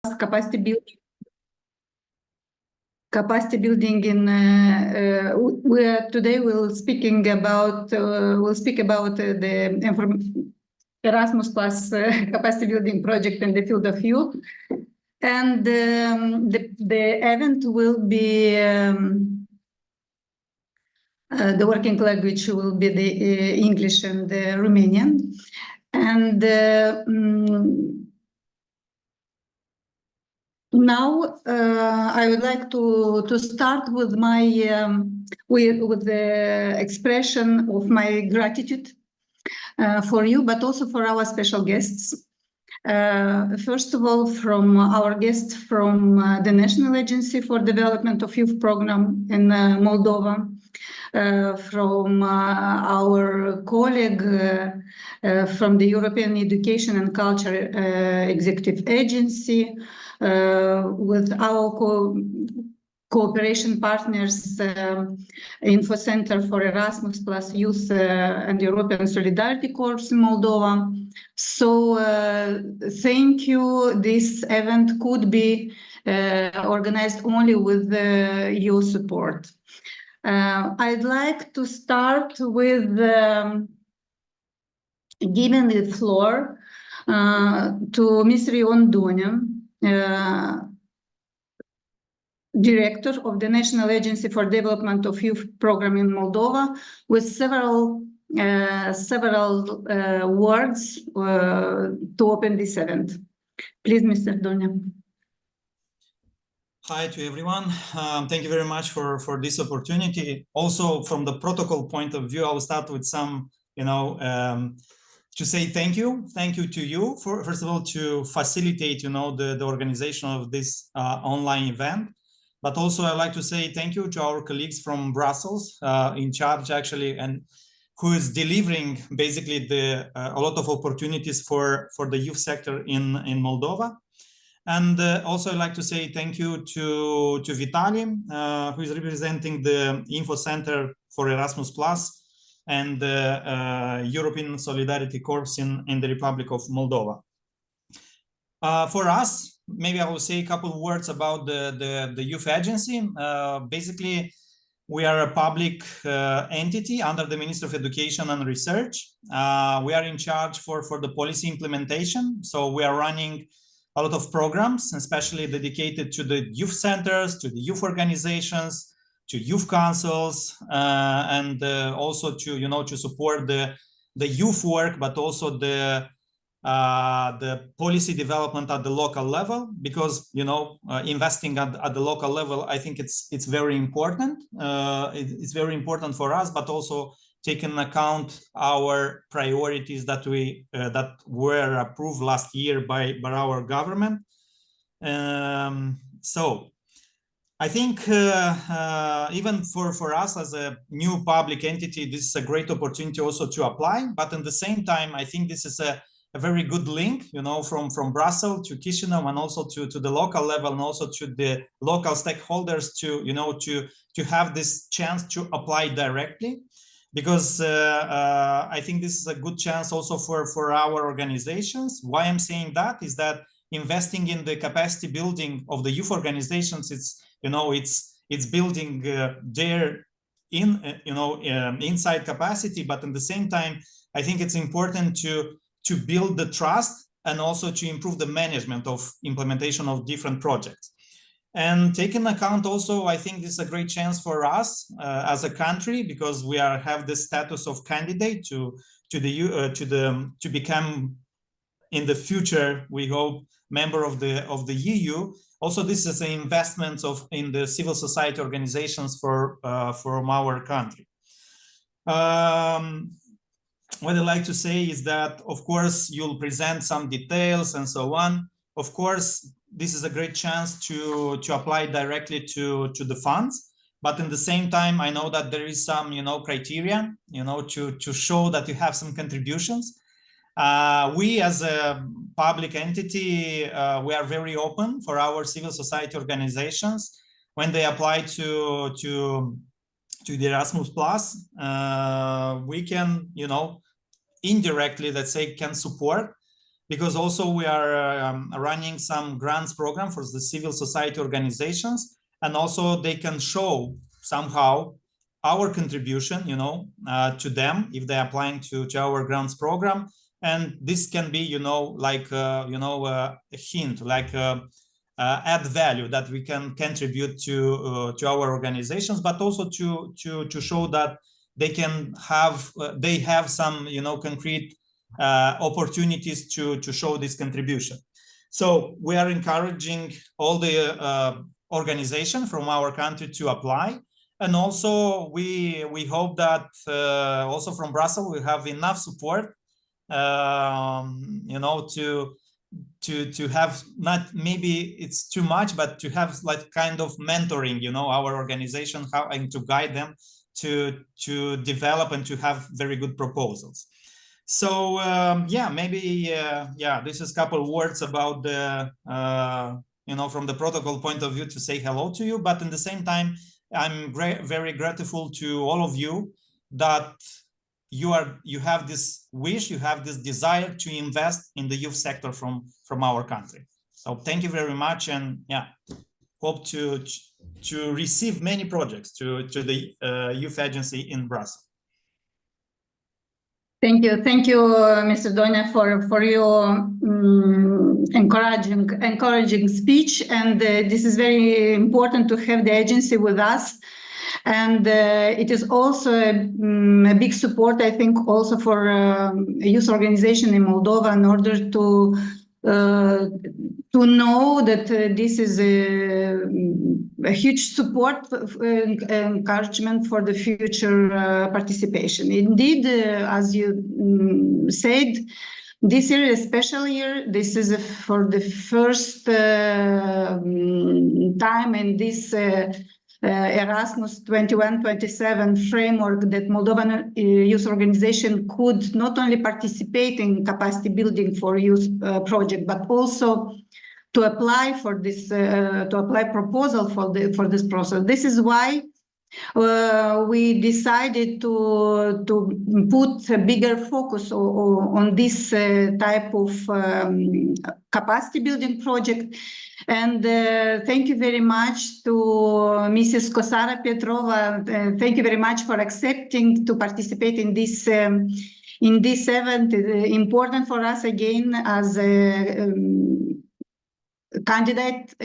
capacity building in today we'll speak about the Erasmus Plus capacity building project in the field of youth, and the event will be the working language will be the English and the Romanian, and now I would like to start with my with the expression of my gratitude for you, but also for our special guests. First of all, from our guests from the National Agency for Development of Youth Program in Moldova, from our colleague from the European Education and Culture Executive Agency, with our cooperation partners, Info Center for Erasmus Plus Youth and European Solidarity Corps in Moldova. So thank you. This event could be organized only with your support. I'd like to start with giving the floor to Ms. Rion Dunya, Director of the National Agency for Development of Youth Program in Moldova, with several words to open this event. Please, Mr. Dunya. Hi to everyone. Thank you very much for this opportunity. Also, from the protocol point of view, I will start with some, to say thank you to you for, first of all, to facilitate, the organization of this online event. But also I'd like to say thank you to our colleagues from Brussels, in charge actually, and who is delivering basically a lot of opportunities for the youth sector in Moldova. And also I'd like to say thank you to Vitaly, who is representing the Info Center for Erasmus Plus and the European Solidarity Corps in the Republic of Moldova. For us, maybe I will say a couple of words about the youth agency. Basically, we are a public entity under the Ministry of Education and Research. We are in charge for the policy implementation. So we are running a lot of programs, especially dedicated to the youth centers, to the youth organizations, to youth councils, and also to to support the youth work, but also the policy development at the local level, because investing at the local level, I think it's very important. It's very important for us, but also taking into account our priorities that were approved last year by our government. So I think even for us as a new public entity, this is a great opportunity also to apply. But at the same time, I think this is a very good link, from Brussels to Chisinau, and also to the local level, and also to the local stakeholders to have this chance to apply directly. Because I think this is a good chance also for our organizations. Why I'm saying that is that investing in the capacity building of the youth organizations, it's building their inside capacity, but at the same time, I think it's important to build the trust and also to improve the management of implementation of different projects. And taking account also, I think this is a great chance for us as a country, because we have the status of candidate to become in the future, we hope, member of the EU. Also, this is an investment in the civil society organizations from our country. What I'd like to say is that, of course, you'll present some details and so on. Of course, this is a great chance to apply directly to the funds, but at the same time, I know that there is some criteria to show that you have some contributions. We as a public entity, we are very open for our civil society organizations when they apply to the Erasmus Plus. We can indirectly, let's say, can support. because also we are running some grants program for the civil society organizations, and also they can show somehow our contribution, you know, to them if they're applying to our grants program. And this can be, you know, like, a hint, like add value that we can contribute to our organizations, but also to show that they can have, they have some, you know, concrete opportunities to show this contribution. So we are encouraging all the organization from our country to apply. And also we hope that also from Brussels we have enough support, you know, to have, not maybe it's too much, but to have like kind of mentoring, you know, our organization, how, and to guide them to develop and to have very good proposals. So yeah, maybe yeah, this is a couple words about the you know, from the protocol point of view, to say hello to you. But in the same time, I'm very grateful to all of you that you have this wish, you have this desire to invest in the youth sector from our country. So thank you very much, and yeah, hope to receive many projects to the youth agency in Brussels. Thank you, Mr. Donia, for your encouraging speech, and this is very important to have the agency with us. And it is also a big support, I think, also for a youth organization in Moldova, in order to know that this is a huge support, encouragement for the future participation. Indeed, as you said, this year is a special year. This is for the first time in this Erasmus 21-27 framework that Moldovan youth organization could not only participate in capacity building for youth project, but also to apply for this, to apply proposal for this process. This is why we decided to put a bigger focus on this type of capacity building project. And thank you very much to Mrs. Kosara Petrova. Thank you very much for accepting to participate in this event. Important for us again as a candidate,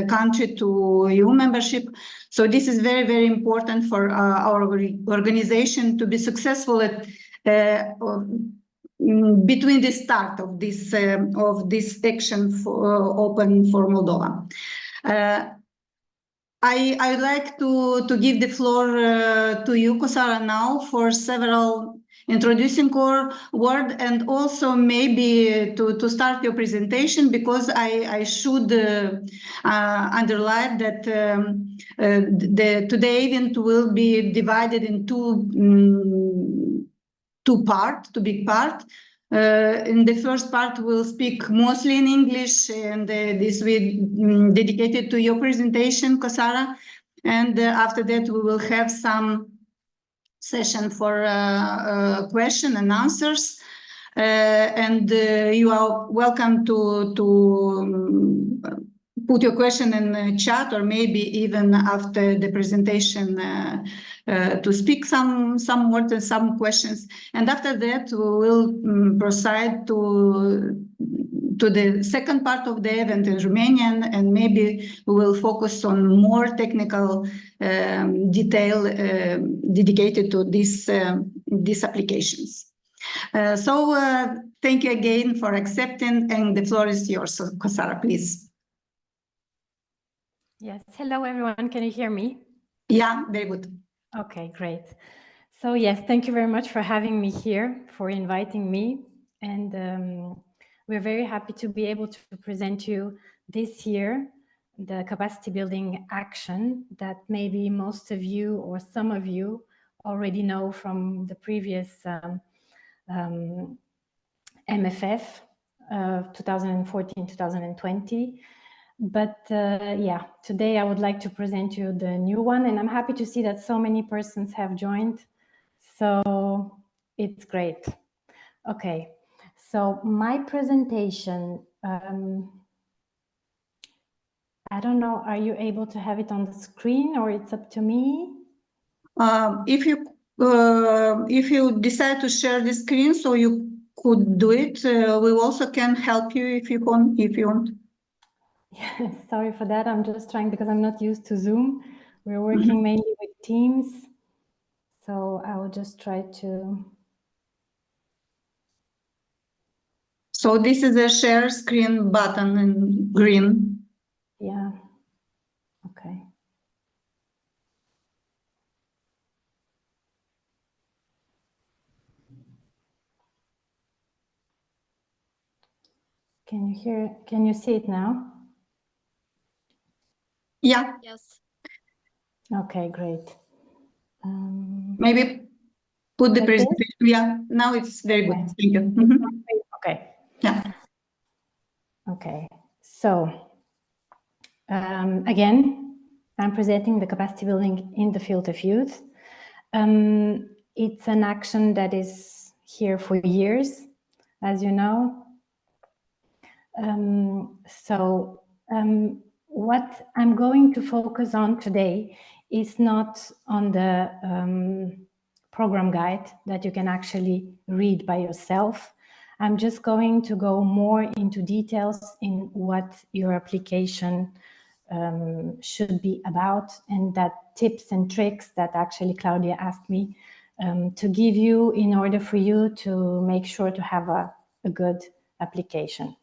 country to EU membership. So this is very important for our organization to be successful at between the start of this action open for Moldova. I would like to give the floor to you, Kosara, now for several introducing core word, and also maybe to start your presentation, because I should underline that today's event will be divided in two big part. In the first part, we'll speak mostly in English, and this will be dedicated to your presentation, Kosara. And after that, we will have some session for question and answers. And you are welcome to put your question in the chat, or maybe even after the presentation to speak some words and some questions. And after that, we will proceed to the second part of the event in Romanian, and maybe we will focus on more technical detail dedicated to these applications. So thank you again for accepting, and the floor is yours, Kosara, please. Yes, hello everyone, can you hear me? Yeah, very good. Okay, great. So yes, thank you very much for having me here, for inviting me. And we're very happy to be able to present you this year the capacity building action that maybe most of you or some of you already know from the previous MFF 2014-2020. But yeah, today I would like to present you the new one, and I'm happy to see that so many persons have joined. So it's great. Okay, so my presentation, I don't know, are you able to have it on the screen or it's up to me? If you decide to share the screen, so you could do it, we also can help you if you want. Yeah, sorry for that. I'm just trying because I'm not used to Zoom. We're working mainly with Teams. So I will just try to. So this is a share screen button in green. Yeah. Okay. Can you see it now? Yeah. Yes. Okay, great. Maybe put the Like this? presentation. Yeah, now it's very good. Okay. Thank you. Okay. Yeah. Okay. So again, I'm presenting the capacity building in the field of youth. It's an action that is here for years, as you know. What I'm going to focus on today is not on the program guide that you can actually read by yourself. I'm just going to go more into details in what your application should be about, and that tips and tricks that actually Claudia asked me to give you in order for you to make sure to have a good application.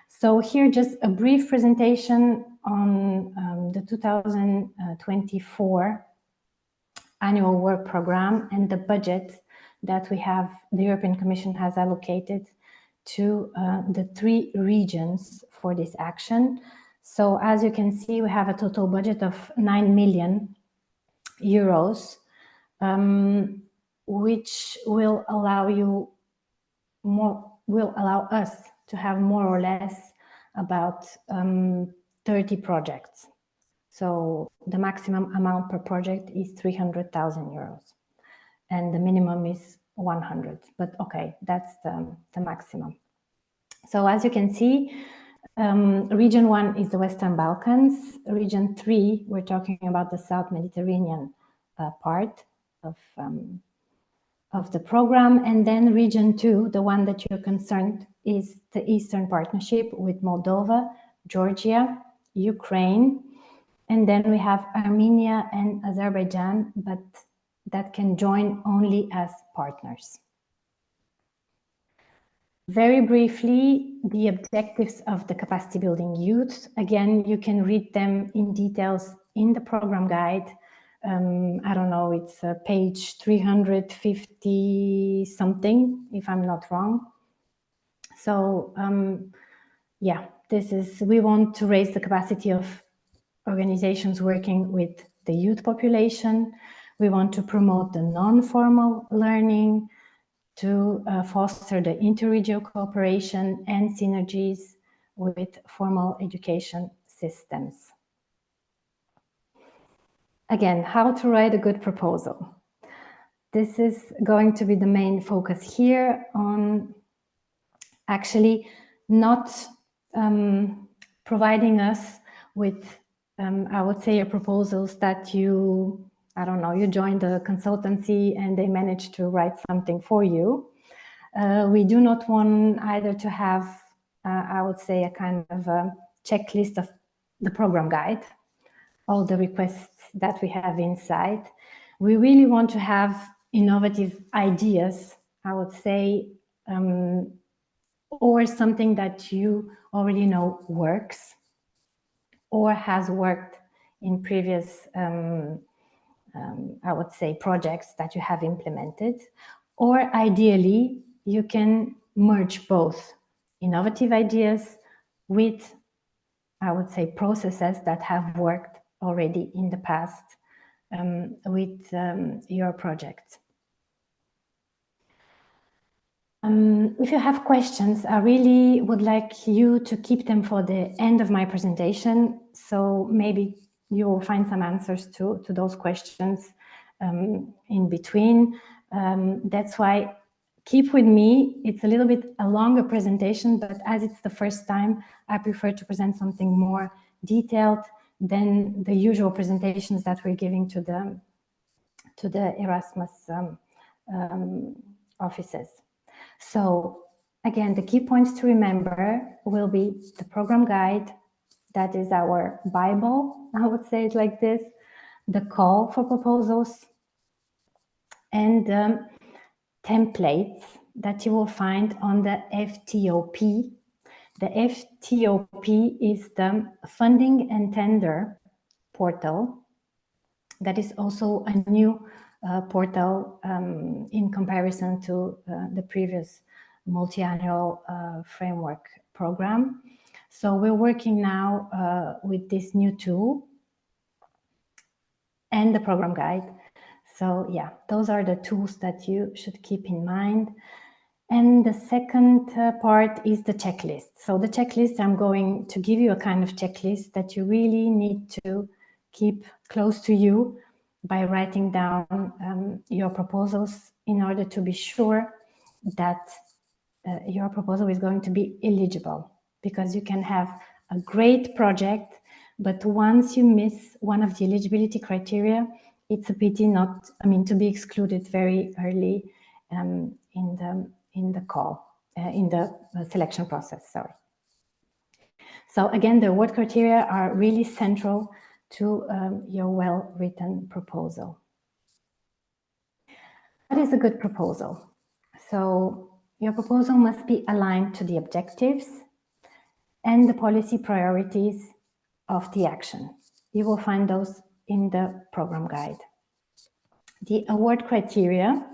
So here, just a brief presentation on the 2024 annual work program and the budget that we have, the European Commission has allocated to the 3 regions for this action. So as you can see, we have a total budget of 9 million euros, which will allow us to have more or less about 30 projects. So the maximum amount per project is 300,000 euros and the minimum is 100, but okay, that's the maximum. So as you can see, region 1 is the Western Balkans. Region 3, we're talking about the South Mediterranean part of the program. And then region 2, the one that you're concerned, is the Eastern Partnership with Moldova, Georgia, Ukraine. And then we have Armenia and Azerbaijan, but that can join only as partners. Very briefly, the objectives of the capacity building youth. Again, you can read them in details in the program guide. I don't know, it's page 350 something, if I'm not wrong. So yeah, we want to raise the capacity of organizations working with the youth population. We want to promote the non-formal learning, to foster the interregional cooperation and synergies with formal education systems. Again, how to write a good proposal. This is going to be the main focus here on actually not providing us with, I would say, proposals that you join the consultancy and they manage to write something for you. We do not want either to have, I would say, a kind of a checklist of the program guide, all the requests that we have inside. We really want to have innovative ideas, I would say, or something that you already know works or has worked in previous, I would say, projects that you have implemented. Or ideally, you can merge both innovative ideas with, I would say, processes that have worked already in the past with your projects. If you have questions, I really would like you to keep them for the end of my presentation. So maybe you will find some answers to those questions in between. That's why keep with me. It's a little bit a longer presentation, but as it's the first time, I prefer to present something more detailed than the usual presentations that we're giving to the Erasmus offices. So again, the key points to remember will be the program guide, that is our Bible, I would say it like this, the call for proposals, and templates that you will find on the FTOP. The FTOP is the Funding and Tender portal. That is also a new portal in comparison to the previous multi-annual framework program. So we're working now with this new tool and the program guide. So yeah, those are the tools that you should keep in mind. And the second part is the checklist. So the checklist, I'm going to give you a kind of checklist that you really need to keep close to you by writing down your proposals in order to be sure that your proposal is going to be eligible, because you can have a great project, but once you miss one of the eligibility criteria, it's a pity not, to be excluded very early in the call, in the selection process, sorry. So again, the award criteria are really central to your well-written proposal. What is a good proposal? So your proposal must be aligned to the objectives and the policy priorities of the action. You will find those in the program guide. The award criteria,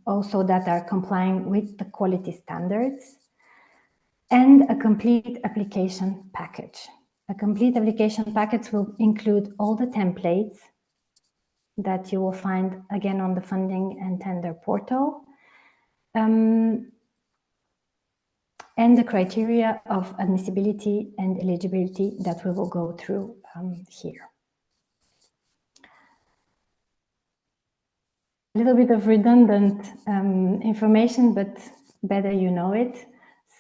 also that are complying with the quality standards, and a complete application package. A complete application package will include all the templates that you will find again on the Funding and Tender portal, and the criteria of admissibility and eligibility that we will go through here. A little bit of redundant information, but better you know it.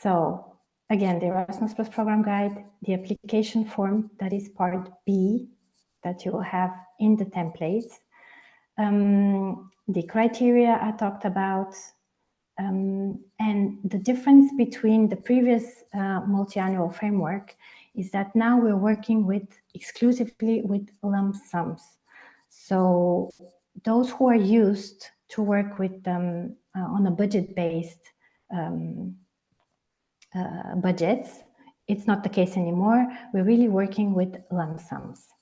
So again, the Erasmus Plus program guide, the application form, that is part B that you will have in the templates, the criteria I talked about, and the difference between the previous multi-annual framework is that now we're working exclusively with lump sums. So those who are used to work with on a budget-based budgets, it's not the case anymore. We're really working with lump sums.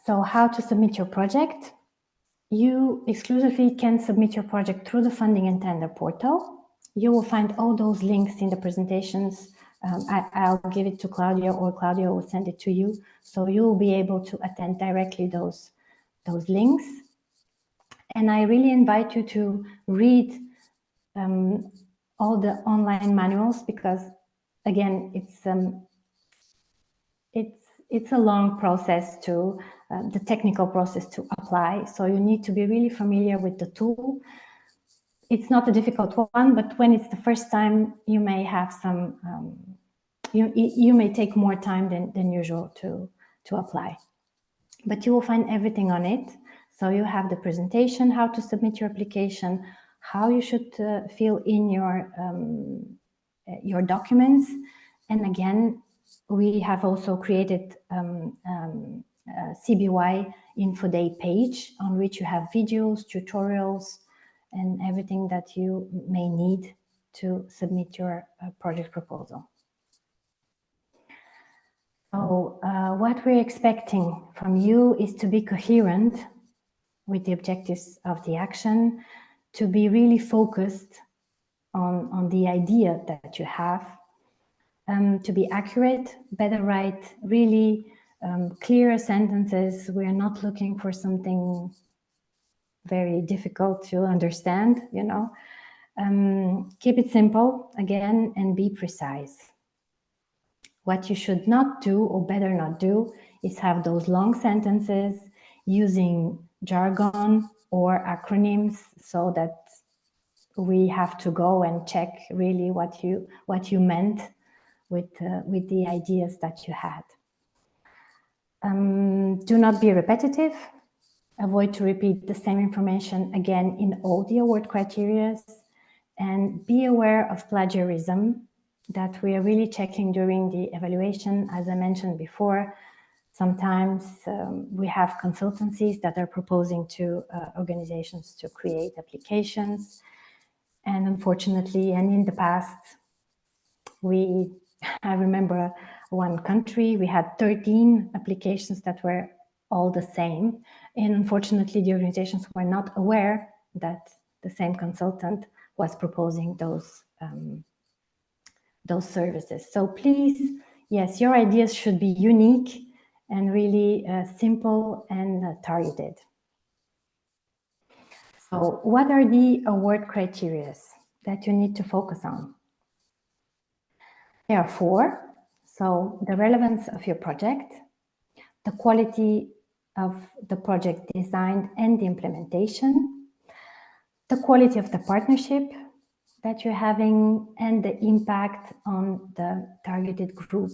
So how to submit your project? You exclusively can submit your project through the Funding and Tender portal. You will find all those links in the presentations. I'll give it to Claudia, or Claudia will send it to you. So you will be able to attend directly those links. And I really invite you to read all the online manuals, because again, it's a long process to the technical process to apply. So you need to be really familiar with the tool. It's not a difficult one, but when it's the first time, you may have some, you may take more time than usual to apply. But you will find everything on it. So you have the presentation, how to submit your application, how you should fill in your documents. And again, we have also created CBY Info Day page on which you have videos, tutorials, and everything that you may need to submit your project proposal. So what we're expecting from you is to be coherent with the objectives of the action, to be really focused on the idea that you have, to be accurate, better write really clear sentences. We're not looking for something very difficult to understand, you know. Keep it simple, again, and be precise. What you should not do, or better not do, is have those long sentences using jargon or acronyms, so that we have to go and check really what you meant with the ideas that you had. Do not be repetitive. Avoid to repeat the same information again in all the award criteria, and be aware of plagiarism that we are really checking during the evaluation. As I mentioned before, sometimes we have consultancies that are proposing to organizations to create applications. And unfortunately, and in the past, I remember one country, we had 13 applications that were all the same. And unfortunately, the organizations were not aware that the same consultant was proposing those services. So please, yes, your ideas should be unique and really simple and targeted. So what are the award criteria that you need to focus on? There are 4. So the relevance of your project, the quality of the project design and the implementation, the quality of the partnership that you're having, and the impact on the targeted group.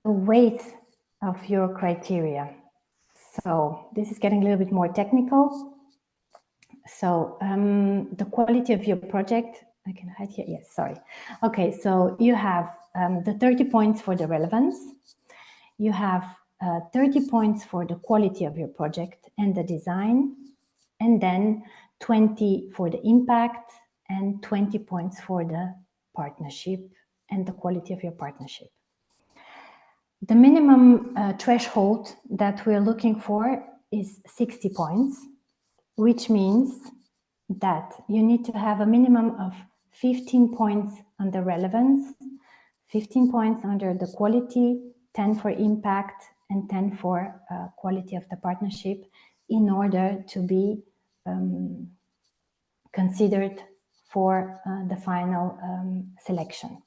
The weight of your criteria. So this is getting a little bit more technical. So the quality of your project, I can hide here, yes, sorry. Okay, so you have the 30 points for the relevance. You have 30 points for the quality of your project and the design, and then 20 for the impact and 20 points for the partnership and the quality of your partnership. The minimum threshold that we're looking for is 60 points, which means that you need to have a minimum of 15 points on the relevance, 15 points under the quality, 10 for impact, and 10 for quality of the partnership in order to be considered for the final selection.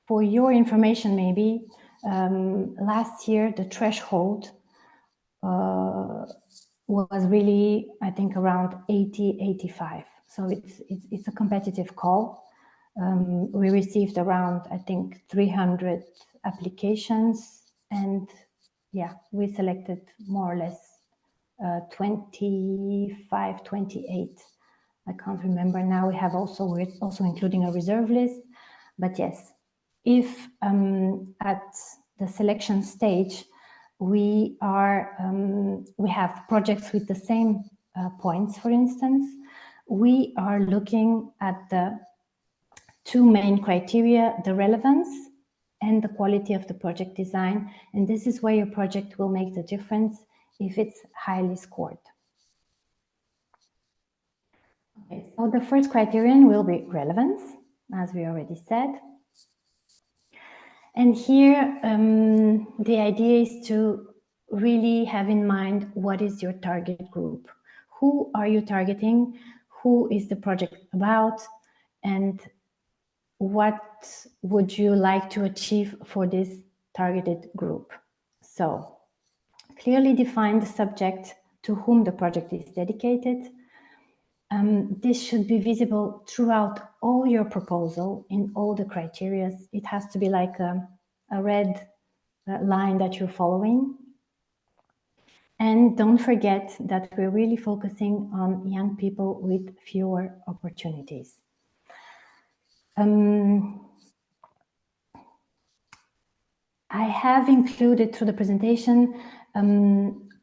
For your information, maybe, last year the threshold was really, I think, around 80, 85. So it's a competitive call. We received around, I think, 300 applications, and yeah, we selected more or less 25, 28. I can't remember now. We're also including a reserve list, but yes, if at the selection stage we have projects with the same points, for instance, we are looking at the 2 main criteria, the relevance and the quality of the project design. And this is where your project will make the difference if it's highly scored. Okay, so the first criterion will be relevance, as we already said. And here, the idea is to really have in mind what is your target group. Who are you targeting? Who is the project about? And what would you like to achieve for this targeted group? So clearly define the subject to whom the project is dedicated. This should be visible throughout all your proposal in all the criteria. It has to be like a red line that you're following. And don't forget that we're really focusing on young people with fewer opportunities. I have included through the presentation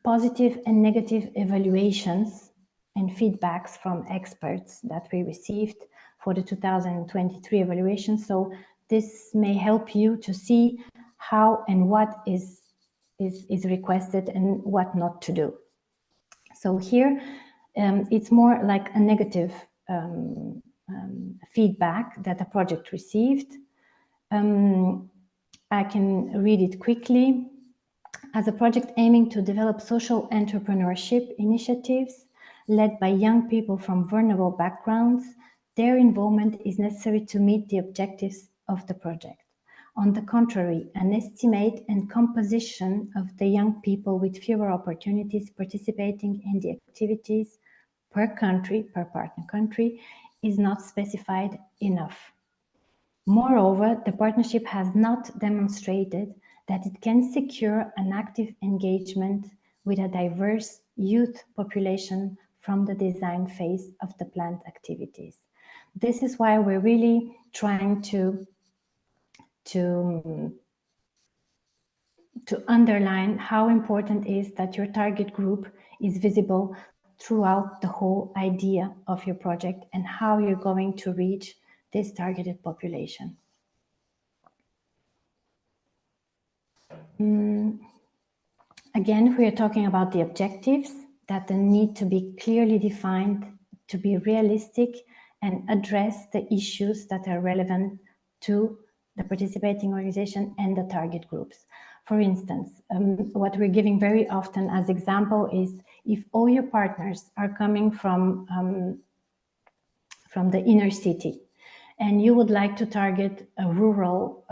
positive and negative evaluations and feedbacks from experts that we received for the 2023 evaluation. So this may help you to see how and what is requested and what not to do. So here it's more like a negative feedback that a project received. I can read it quickly. As a project aiming to develop social entrepreneurship initiatives led by young people from vulnerable backgrounds, their involvement is necessary to meet the objectives of the project. On the contrary, an estimate and composition of the young people with fewer opportunities participating in the activities per country, per partner country, is not specified enough. Moreover, the partnership has not demonstrated that it can secure an active engagement with a diverse youth population from the design phase of the planned activities. This is why we're really trying to underline how important it is that your target group is visible throughout the whole idea of your project and how you're going to reach this targeted population. Again, we are talking about the objectives that need to be clearly defined, to be realistic, and address the issues that are relevant to the participating organization and the target groups. For instance, what we're giving very often as example is if all your partners are coming from the inner city and you would like to target a rural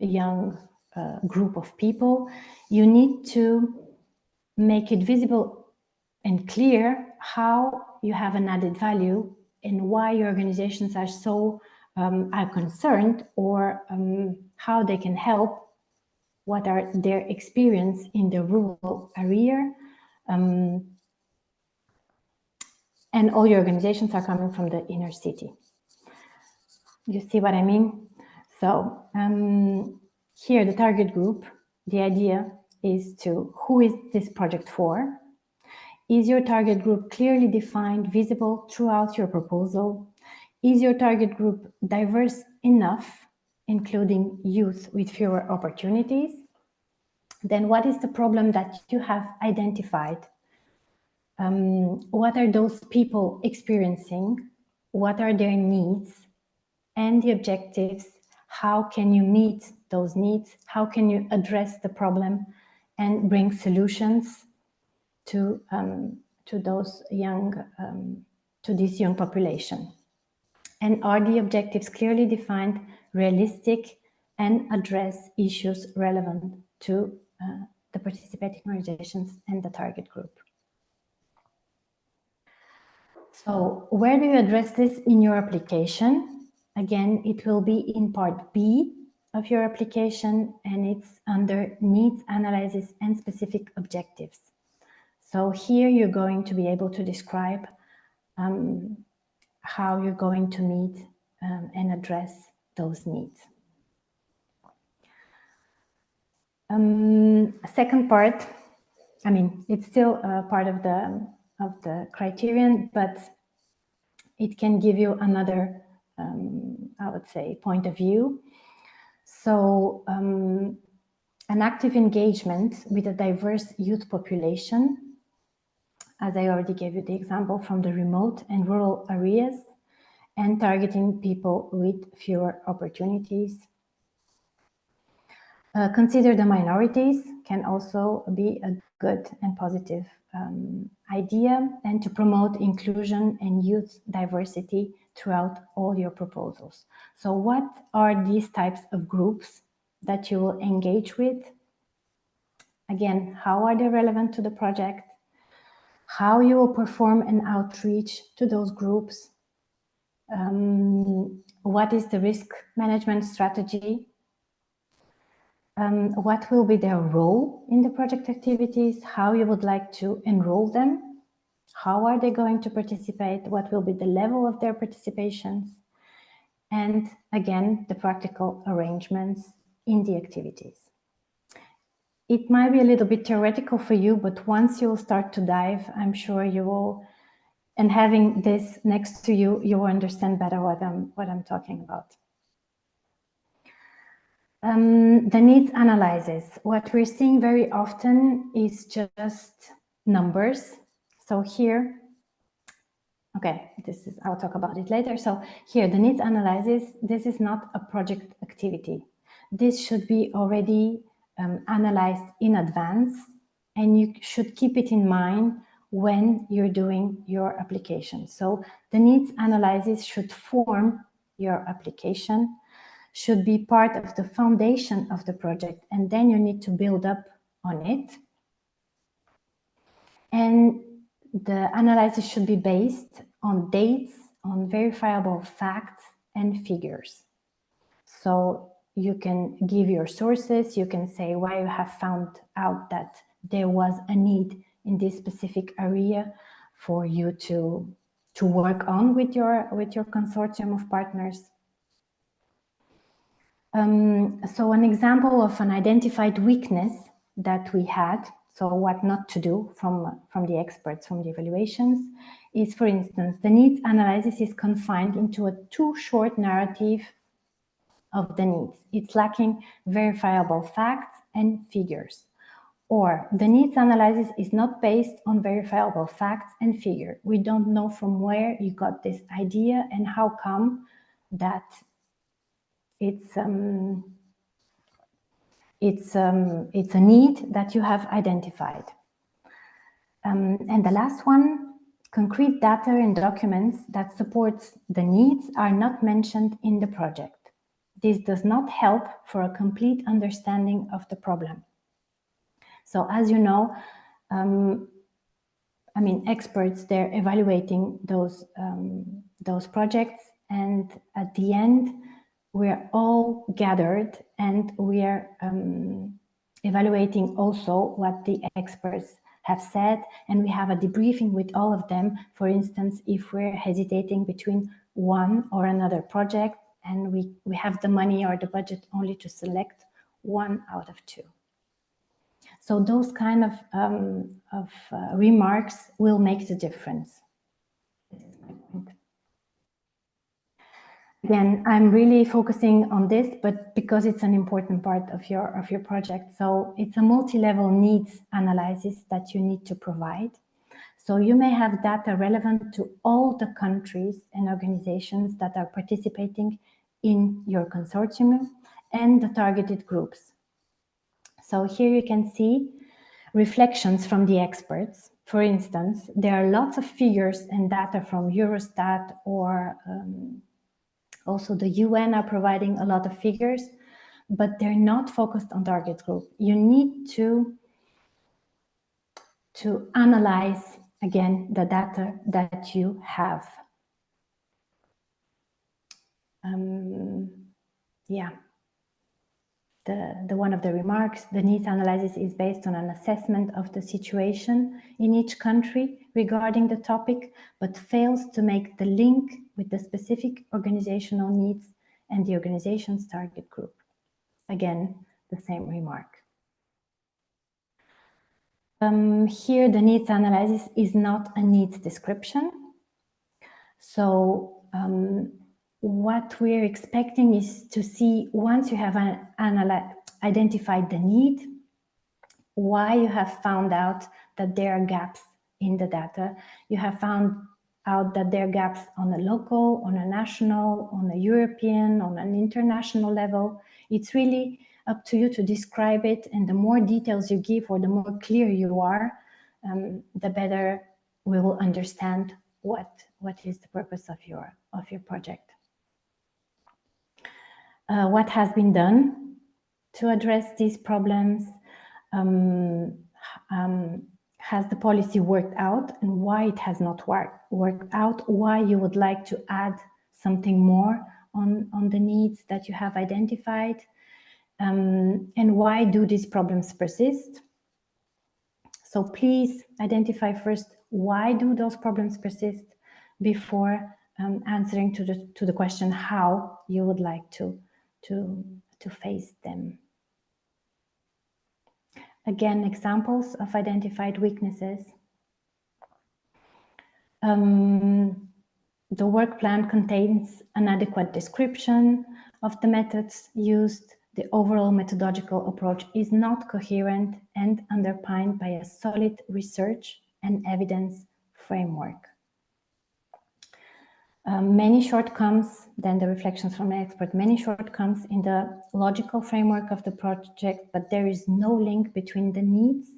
young group of people, you need to make it visible and clear how you have an added value and why your organizations are so are concerned, or how they can help, what are their experience in the rural area, and all your organizations are coming from the inner city. You see what I mean? So here the target group, the idea is to, who is this project for? Is your target group clearly defined, visible throughout your proposal? Is your target group diverse enough, including youth with fewer opportunities? Then what is the problem that you have identified? What are those people experiencing? What are their needs and the objectives? How can you meet those needs? How can you address the problem and bring solutions to those young, to this young population? And are the objectives clearly defined, realistic, and address issues relevant to the participating organizations and the target group? So where do you address this in your application? Again, it will be in part B of your application, and it's under needs analysis and specific objectives. So here you're going to be able to describe how you're going to meet and address those needs. Second part, I mean, it's still part of the criterion, but it can give you another, I would say, point of view. So an active engagement with a diverse youth population, as I already gave you the example from the remote and rural areas, and targeting people with fewer opportunities. Consider the minorities can also be a good and positive idea, and to promote inclusion and youth diversity throughout all your proposals. So what are these types of groups that you will engage with? Again, how are they relevant to the project? How you will perform an outreach to those groups? What is the risk management strategy? What will be their role in the project activities? How you would like to enroll them? How are they going to participate? What will be the level of their participations? And again, the practical arrangements in the activities. It might be a little bit theoretical for you, but once you will start to dive, I'm sure you will, and having this next to you, you will understand better what I'm talking about. The needs analysis. What we're seeing very often is just numbers. So here, okay, I'll talk about it later. So here, the needs analysis, this is not a project activity. This should be already analyzed in advance, and you should keep it in mind when you're doing your application. So the needs analysis should form your application, should be part of the foundation of the project, and then you need to build up on it. And the analysis should be based on dates, on verifiable facts and figures. So you can give your sources, you can say why you have found out that there was a need in this specific area for you to work on with your consortium of partners. So an example of an identified weakness that we had, so what not to do from the experts, from the evaluations, is, for instance, the needs analysis is confined into a too short narrative of the needs. It's lacking verifiable facts and figures. Or the needs analysis is not based on verifiable facts and figure. We don't know from where you got this idea and how come that it's a need that you have identified. And the last one, concrete data and documents that supports the needs are not mentioned in the project. This does not help for a complete understanding of the problem. So as you know, I mean, experts, they're evaluating those projects, and at the end, we're all gathered and we are evaluating also what the experts have said, and we have a debriefing with all of them. For instance, if we're hesitating between one or another project and we have the money or the budget only to select one out of two. So those kind of remarks will make the difference. This is my point. Again, I'm really focusing on this, but because it's an important part of your project. So it's a multi-level needs analysis that you need to provide. So you may have data relevant to all the countries and organizations that are participating in your consortium and the targeted groups. So here you can see reflections from the experts. For instance, there are lots of figures and data from Eurostat, or also the UN are providing a lot of figures, but they're not focused on target group. You need to analyze, again, the data that you have. Yeah. The one of the remarks, the needs analysis is based on an assessment of the situation in each country regarding the topic, but fails to make the link with the specific organizational needs and the organization's target group. Again, the same remark. Here, the needs analysis is not a needs description. So, what we're expecting is to see, once you have identified the need, why you have found out that there are gaps in the data. You have found out that there are gaps on a local, on a national, on a European, on an international level. It's really up to you to describe it, and the more details you give or the more clear you are, the better we will understand what is the purpose of your project. What has been done to address these problems? Has the policy worked out, and why it has not worked out? Why you would like to add something more on the needs that you have identified? And why do these problems persist? So please identify first, why do those problems persist, before answering to the question how you would like to face them. Again, examples of identified weaknesses. The work plan contains an adequate description of the methods used. The overall methodological approach is not coherent and underpinned by a solid research and evidence framework. Many shortcomings, then the reflections from the expert, many shortcomings in the logical framework of the project, but there is no link between the needs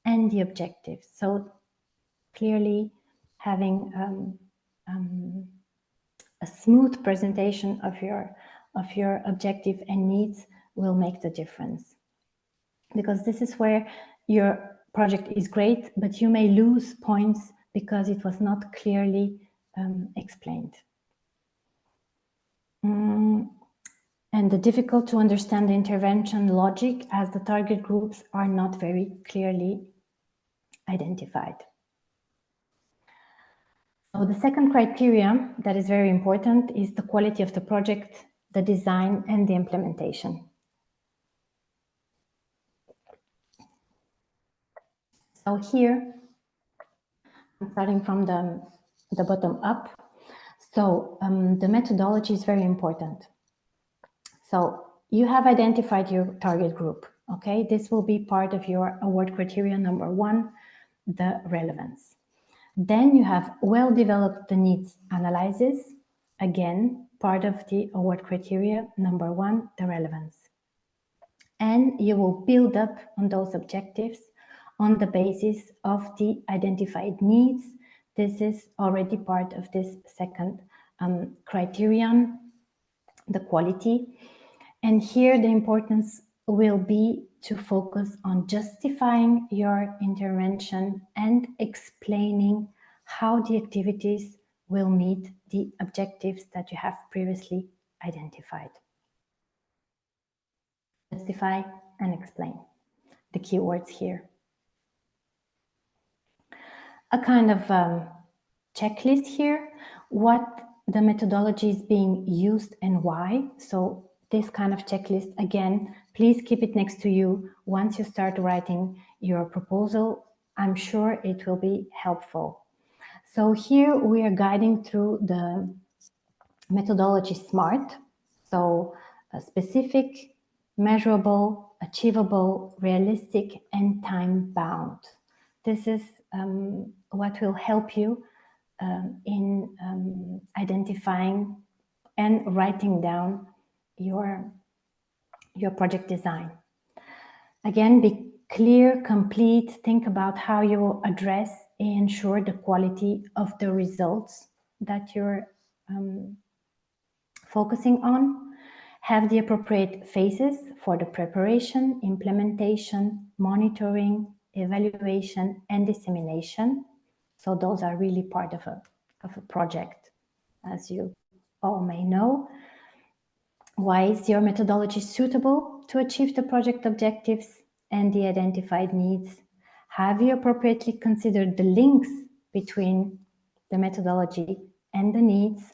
and the objectives. So clearly having a smooth presentation of your objective and needs will make the difference. Because this is where your project is great, but you may lose points because it was not clearly explained. And the difficult to understand the intervention logic as the target groups are not very clearly identified. So the second criteria that is very important is the quality of the project, the design, and the implementation. So here, I'm starting from the bottom up. So the methodology is very important. So you have identified your target group, okay? This will be part of your award criteria number 1, the relevance. Then you have well developed the needs analysis, again, part of the award criteria number 1, the relevance. And you will build up on those objectives on the basis of the identified needs. This is already part of this second criterion, the quality. And here the importance will be to focus on justifying your intervention and explaining how the activities will meet the objectives that you have previously identified. Justify and explain, the key words here. A kind of checklist here, what the methodology is being used and why. So this kind of checklist, again, please keep it next to you once you start writing your proposal. I'm sure it will be helpful. So here we are guiding through the methodology SMART. So specific, measurable, achievable, realistic, and time-bound. This is what will help you in identifying and writing down your project design. Again, be clear, complete, think about how you will address and ensure the quality of the results that you're focusing on. Have the appropriate phases for the preparation, implementation, monitoring, evaluation, and dissemination. So those are really part of a project, as you all may know. Why is your methodology suitable to achieve the project objectives and the identified needs? Have you appropriately considered the links between the methodology and the needs,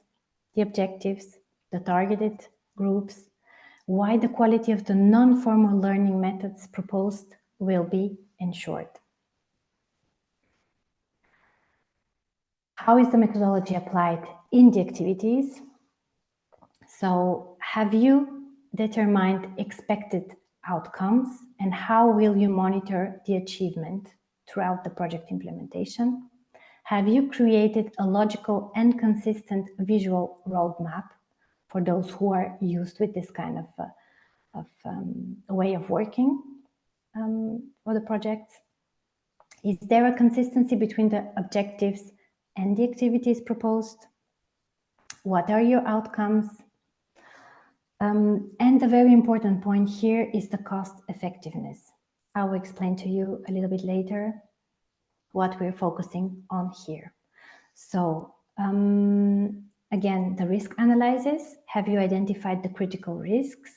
the objectives, the targeted groups? Why the quality of the non-formal learning methods proposed will be ensured? How is the methodology applied in the activities? So have you determined expected outcomes and how will you monitor the achievement throughout the project implementation? Have you created a logical and consistent visual roadmap for those who are used with this kind of way of working for the projects? Is there a consistency between the objectives and the activities proposed? What are your outcomes? And the very important point here is the cost effectiveness. I will explain to you a little bit later what we're focusing on here. So again, the risk analysis. Have you identified the critical risks?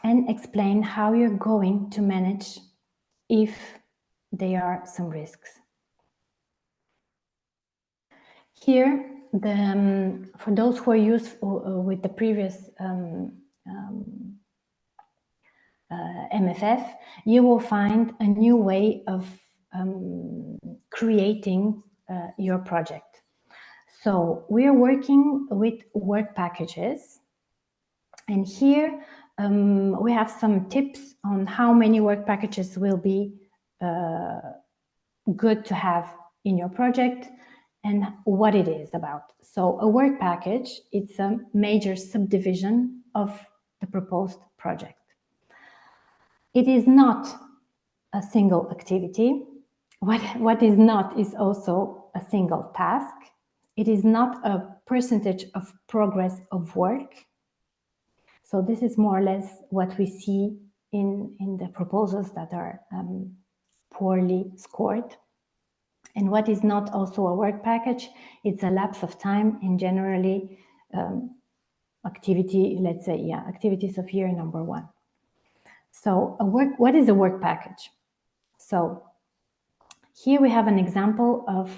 And explain how you're going to manage if there are some risks. Here, for those who are used with the previous MFF, you will find a new way of creating your project. So we are working with work packages, and here we have some tips on how many work packages will be good to have in your project and what it is about. So a work package, it's a major subdivision of the proposed project. It is not a single activity. What is not is also a single task. it is not a percentage of progress of work. So this is more or less what we see in the proposals that are poorly scored. And what is not also a work package, it's a lapse of time in generally activity, let's say, yeah, activities of year number 1. So what is a work package? So here we have an example of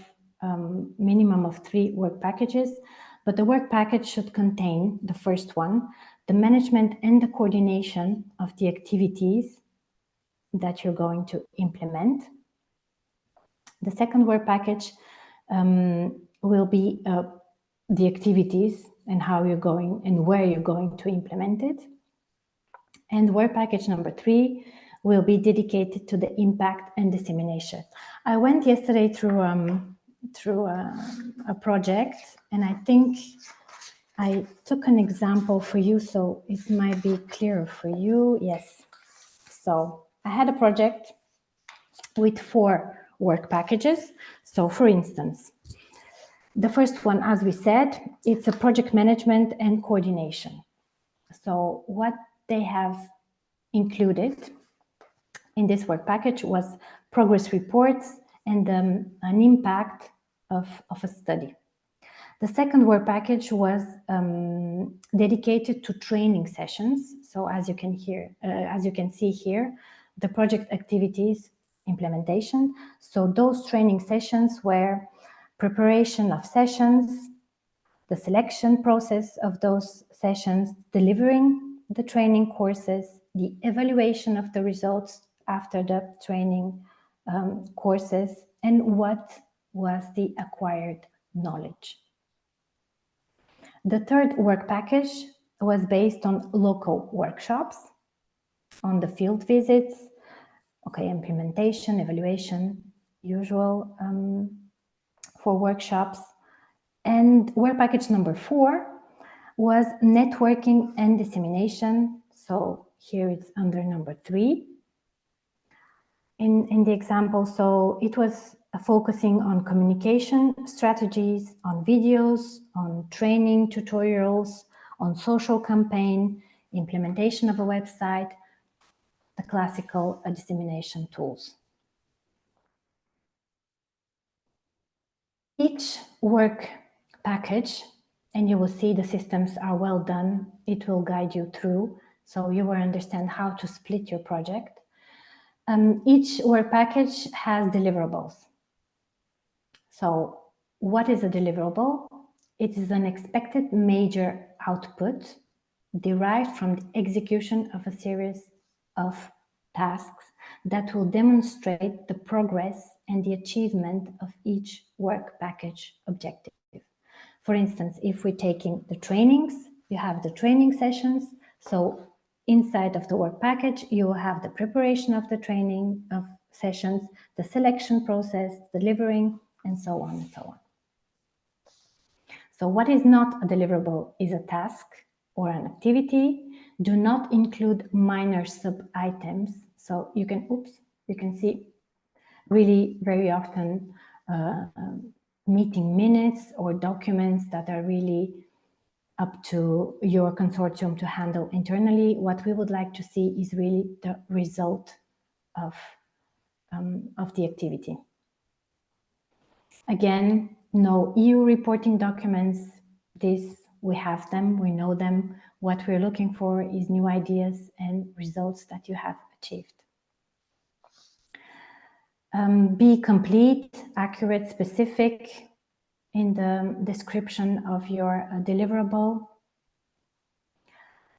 minimum of 3 work packages, but the work package should contain the first one, the management and the coordination of the activities that you're going to implement. The second work package will be the activities and how you're going and where you're going to implement it. And work package number 3 will be dedicated to the impact and dissemination. I went yesterday through a project, and I think I took an example for you, so it might be clearer for you. Yes. So I had a project with 4 work packages. So for instance, the first one, as we said, it's a project management and coordination. So what they have included in this work package was progress reports and an impact of a study. The second work package was dedicated to training sessions. So as you can see here, the project activities implementation. So those training sessions were preparation of sessions, the selection process of those sessions, delivering the training courses, the evaluation of the results after the training courses, and what was the acquired knowledge. The third work package was based on local workshops, on the field visits, implementation, evaluation, usual for workshops. And work package number 4 was networking and dissemination. So here it's under number 3 in the example. So it was focusing on communication strategies, on videos, on training tutorials, on social campaign, implementation of a website, the classical dissemination tools. Each work package, and you will see the systems are well done, it will guide you through, so you will understand how to split your project. Each work package has deliverables. So what is a deliverable? It is an expected major output derived from the execution of a series of tasks that will demonstrate the progress and the achievement of each work package objective. For instance, if we're taking the trainings, you have the training sessions. So inside of the work package, you will have the preparation of the training of sessions, the selection process, delivering, and so on and so on. So what is not a deliverable is a task or an activity. Do not include minor sub-items. So you can see really very often meeting minutes or documents that are really up to your consortium to handle internally. What we would like to see is really the result of the activity. Again, no EU reporting documents. This, we have them, we know them. What we're looking for is new ideas and results that you have achieved. Be complete, accurate, specific in the description of your deliverable.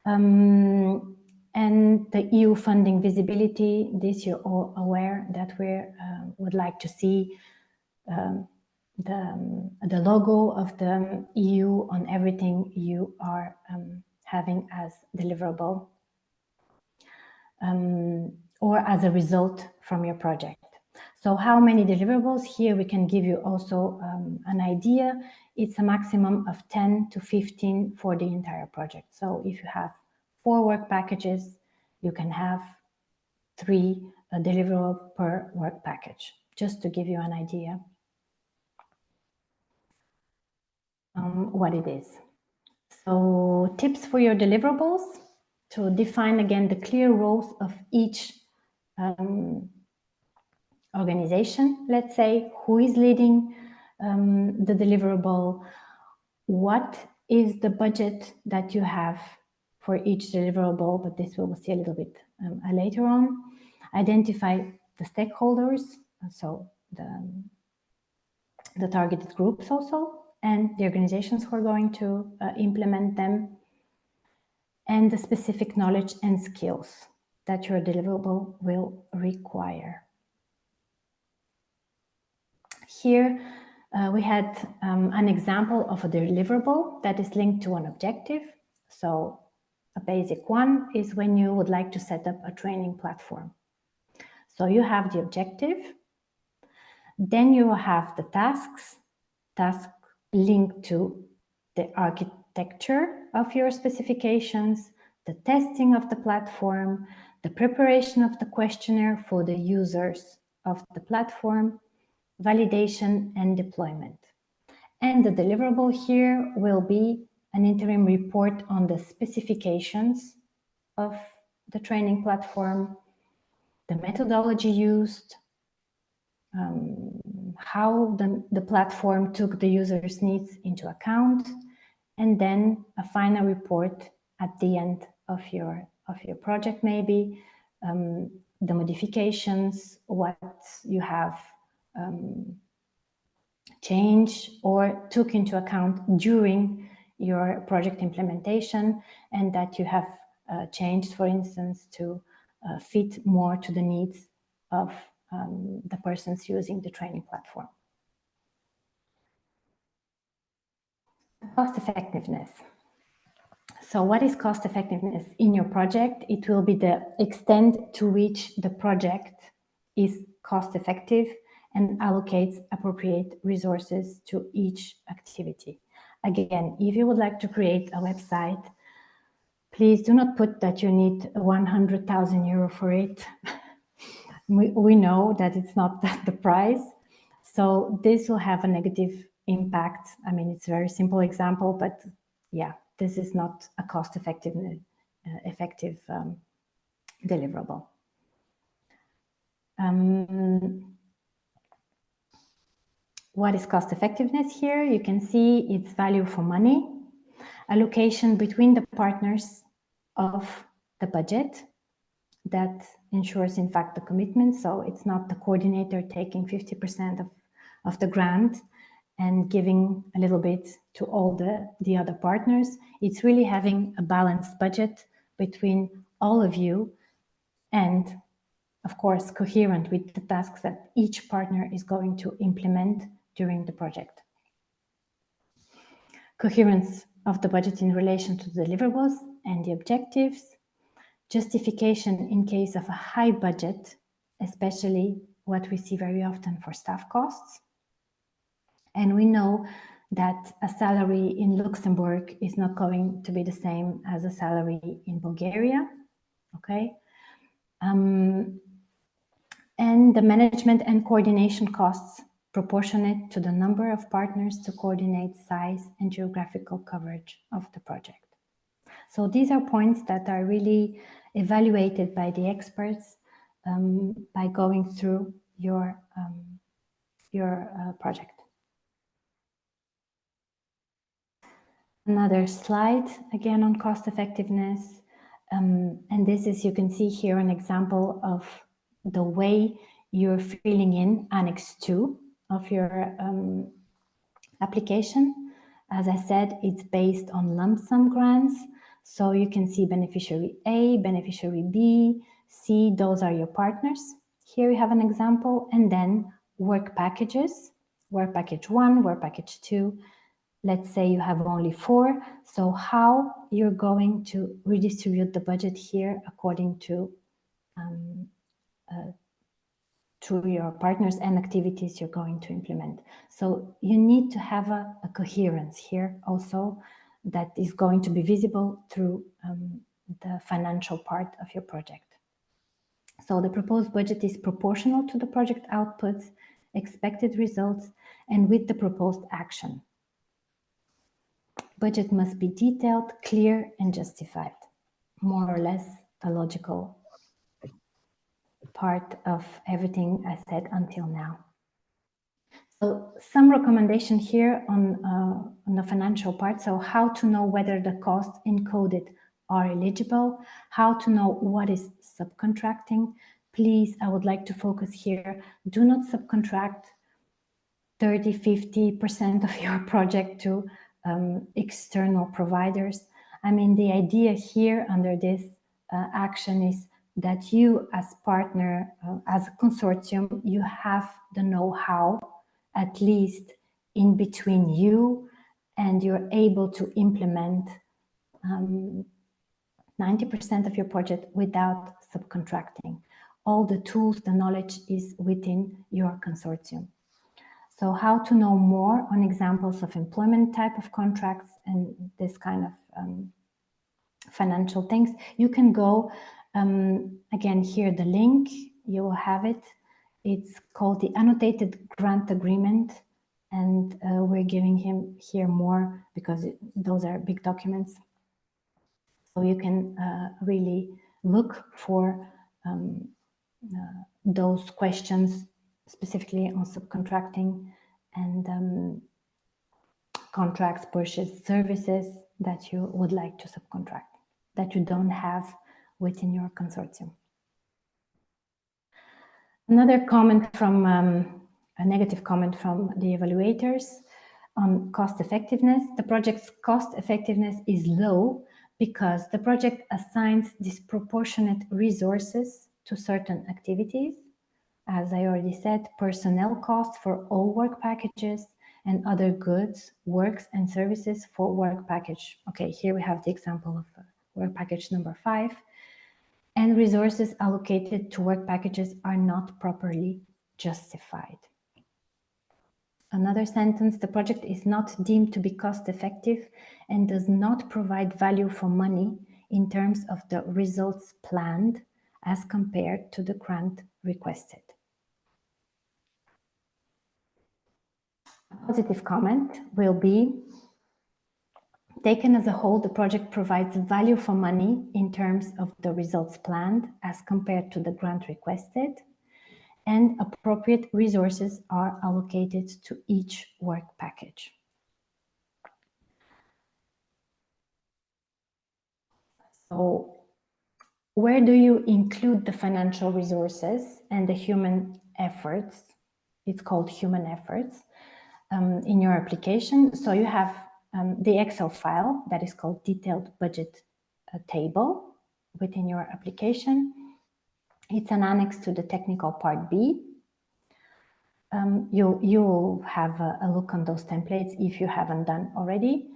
And the EU funding visibility, this you're all aware that we would like to see the logo of the EU on everything you are having as deliverable or as a result from your project. So how many deliverables? Here we can give you also an idea. It's a maximum of 10 to 15 for the entire project. So if you have 4 work packages, you can have 3 deliverables per work package, just to give you an idea. what it is. So tips for your deliverables: to define again the clear roles of each organization, let's say, who is leading the deliverable, what is the budget that you have for each deliverable, but this we'll see a little bit later on. Identify the stakeholders, so the targeted groups also, and the organizations who are going to implement them, and the specific knowledge and skills that your deliverable will require. Here we had an example of a deliverable that is linked to an objective. So a basic one is when you would like to set up a training platform. So you have the objective, then you have the tasks linked to the architecture of your specifications, the testing of the platform, the preparation of the questionnaire for the users of the platform, validation and deployment. And the deliverable here will be an interim report on the specifications of the training platform, the methodology used, how the platform took the user's needs into account, and then a final report at the end of your project, maybe the modifications, what you have changed or took into account during your project implementation, and that you have changed, for instance, to fit more to the needs of the persons using the training platform. Cost effectiveness. So what is cost effectiveness in your project? It will be the extent to which the project is cost effective and allocates appropriate resources to each activity. Again, if you would like to create a website, please do not put that you need 100,000 euro for it. We know that it's not the price. So this will have a negative impact. I mean, it's a very simple example, but yeah, this is not a cost-effective deliverable. What is cost effectiveness here? You can see it's value for money, allocation between the partners of the budget that ensures, in fact, the commitment. So it's not the coordinator taking 50% of the grant and giving a little bit to all the other partners. It's really having a balanced budget between all of you and, of course, coherent with the tasks that each partner is going to implement during the project. Coherence of the budget in relation to the deliverables and the objectives. Justification in case of a high budget, especially what we see very often for staff costs. And we know that a salary in Luxembourg is not going to be the same as a salary in Bulgaria, okay? And the management and coordination costs proportionate to the number of partners to coordinate size and geographical coverage of the project. So these are points that are really evaluated by the experts by going through your project. Another slide, again on cost effectiveness. And this is, you can see here, an example of the way you're filling in Annex 2 of your application. As I said, it's based on lump sum grants. So you can see beneficiary A, beneficiary B, C, those are your partners. Here we have an example, and then work packages, work package 1, work package 2. Let's say you have only 4. So how you're going to redistribute the budget here according to your partners and activities you're going to implement. So you need to have a coherence here also that is going to be visible through the financial part of your project. So the proposed budget is proportional to the project outputs, expected results, and with the proposed action. Budget must be detailed, clear, and justified. More or less a logical part of everything I said until now. So some recommendation here on the financial part. So how to know whether the costs encoded are eligible, how to know what is subcontracting. Please, I would like to focus here. Do not subcontract 30–50% of your project to external providers. I mean, the idea here under this action is that you as partner, as a consortium, you have the know-how, at least in between you, and you're able to implement 90% of your project without subcontracting. All the tools, the knowledge is within your consortium. So how to know more on examples of employment type of contracts and this kind of financial things, you can go, again, here the link, you will have it. It's called the Annotated Grant Agreement, and we're giving him here more because those are big documents. So you can really look for those questions specifically on subcontracting and contracts, purchase services that you would like to subcontract, that you don't have within your consortium. Another comment from, a negative comment from the evaluators on cost effectiveness. The project's cost effectiveness is low because the project assigns disproportionate resources to certain activities. As I already said, personnel costs for all work packages and other goods, works and services for work package. Okay, here we have the example of work package number 5. And resources allocated to work packages are not properly justified. Another sentence, the project is not deemed to be cost effective and does not provide value for money in terms of the results planned as compared to the grant requested. A positive comment will be, taken as a whole, the project provides value for money in terms of the results planned as compared to the grant requested, and appropriate resources are allocated to each work package. So, where do you include the financial resources and the human efforts? It's called human efforts in your application. So you have the Excel file that is called detailed budget table within your application. It's an annex to the technical part B. You'll have a look on those templates if you haven't done already.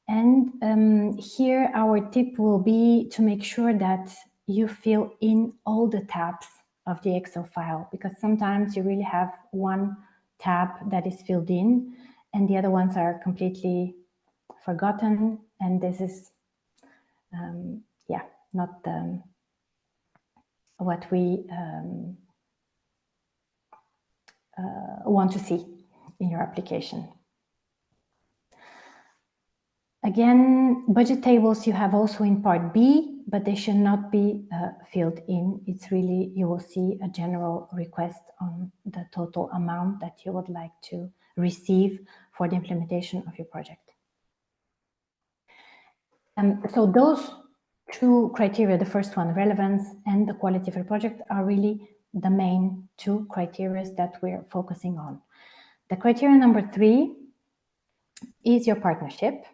And here our tip will be to make sure that you fill in all the tabs of the Excel file, because sometimes you really have one tab that is filled in and the other ones are completely forgotten, and this is not what we want to see in your application. Again, budget tables you have also in part B, but they should not be filled in. It's really, you will see a general request on the total amount that you would like to receive for the implementation of your project. So those two criteria, the first one, relevance, and the quality of your project, are really the main two criteria that we're focusing on. The criteria number 3 is your partnership.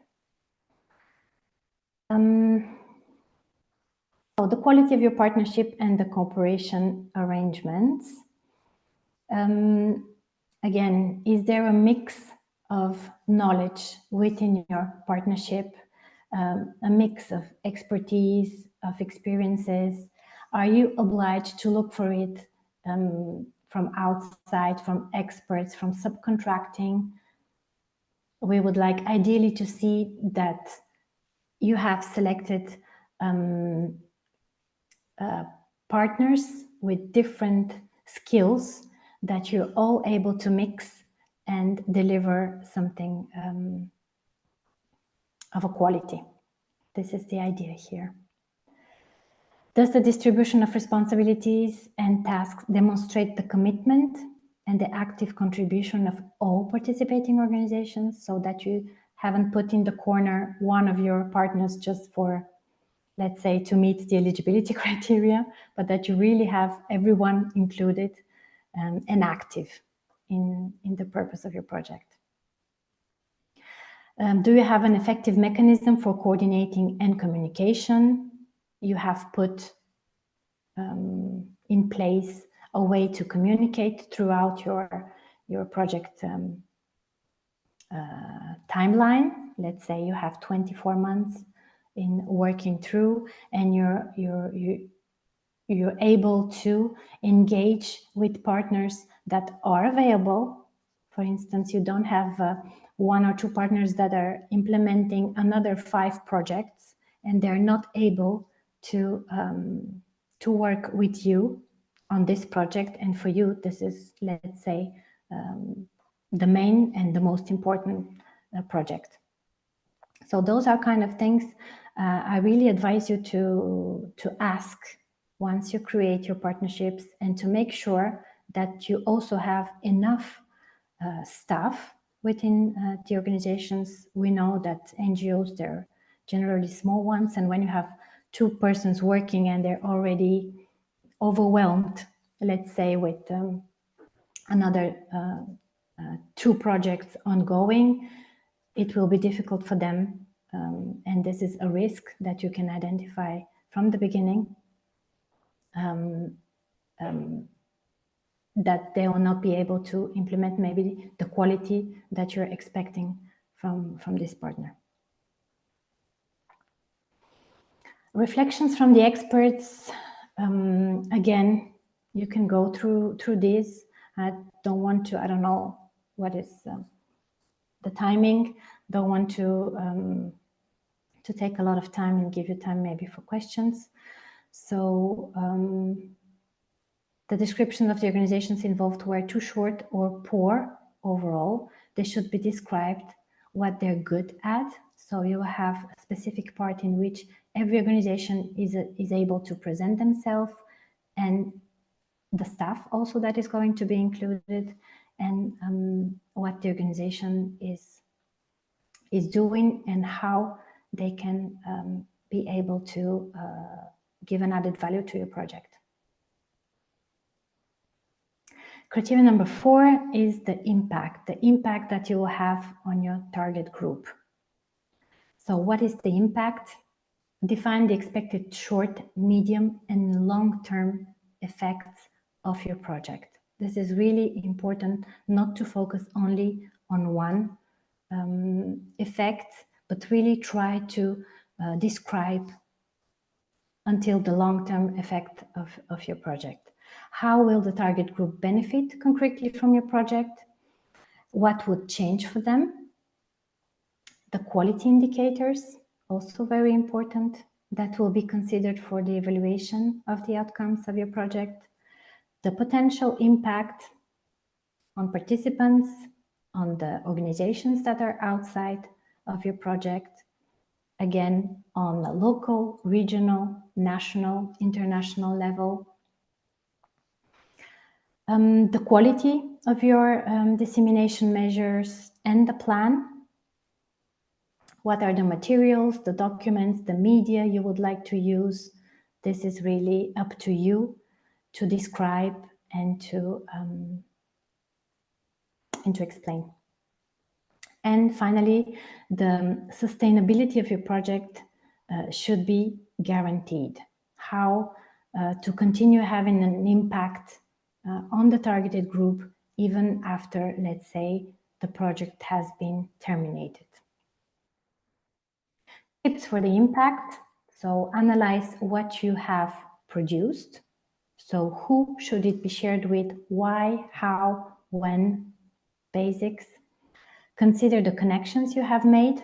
So the quality of your partnership and the cooperation arrangements. Again, is there a mix of knowledge within your partnership, a mix of expertise, of experiences? Are you obliged to look for it from outside, from experts, from subcontracting? We would like ideally to see that you have selected partners with different skills that you're all able to mix and deliver something of a quality. This is the idea here. Does the distribution of responsibilities and tasks demonstrate the commitment and the active contribution of all participating organizations, so that you haven't put in the corner one of your partners just for, let's say, to meet the eligibility criteria, but that you really have everyone included and active in the purpose of your project? Do you have an effective mechanism for coordinating and communication? You have put in place a way to communicate throughout your project timeline. Let's say you have 24 months in working through, and you're able to engage with partners that are available. For instance, you don't have one or two partners that are implementing another 5 projects, and they're not able to work with you on this project. And for you, this is, let's say, the main and the most important project. So those are kind of things I really advise you to ask once you create your partnerships, and to make sure that you also have enough staff within the organizations. We know that NGOs, they're generally small ones, and when you have 2 persons working and they're already overwhelmed, let's say, with another 2 projects ongoing, it will be difficult for them, and this is a risk that you can identify from the beginning, that they will not be able to implement maybe the quality that you're expecting from this partner. Reflections from the experts. Again, you can go through this. I don't want to, I don't know what is the timing. Don't want to take a lot of time and give you time maybe for questions. So the description of the organizations involved were too short or poor overall. They should be described what they're good at. So you have a specific part in which every organization is able to present themselves, and the staff also that is going to be included, and what the organization is doing and how they can be able to give an added value to your project. Criteria number 4 is the impact that you will have on your target group. So what is the impact? Define the expected short, medium, and long-term effects of your project. This is really important, not to focus only on one effect, but really try to describe until the long-term effect of your project. How will the target group benefit concretely from your project? What would change for them? The quality indicators, also very important, that will be considered for the evaluation of the outcomes of your project. The potential impact on participants, on the organizations that are outside of your project, again, on the local, regional, national, international level. The quality of your dissemination measures and the plan. What are the materials, the documents, the media you would like to use? This is really up to you to describe and to explain. And finally, the sustainability of your project should be guaranteed. How to continue having an impact on the targeted group even after, let's say, the project has been terminated. Tips for the impact. So analyze what you have produced. So who should it be shared with? Why, how, when? Basics. Consider the connections you have made.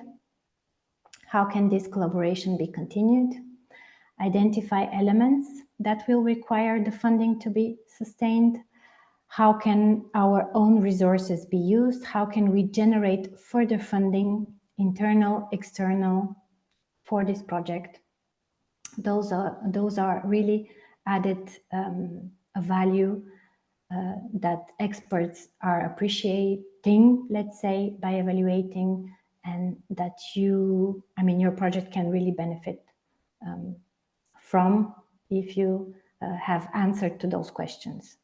How can this collaboration be continued? Identify elements that will require the funding to be sustained. How can our own resources be used? How can we generate further funding internal, external, for this project. Those are really added a value that experts are appreciating, let's say, by evaluating, and that your project can really benefit from if you have answered to those questions.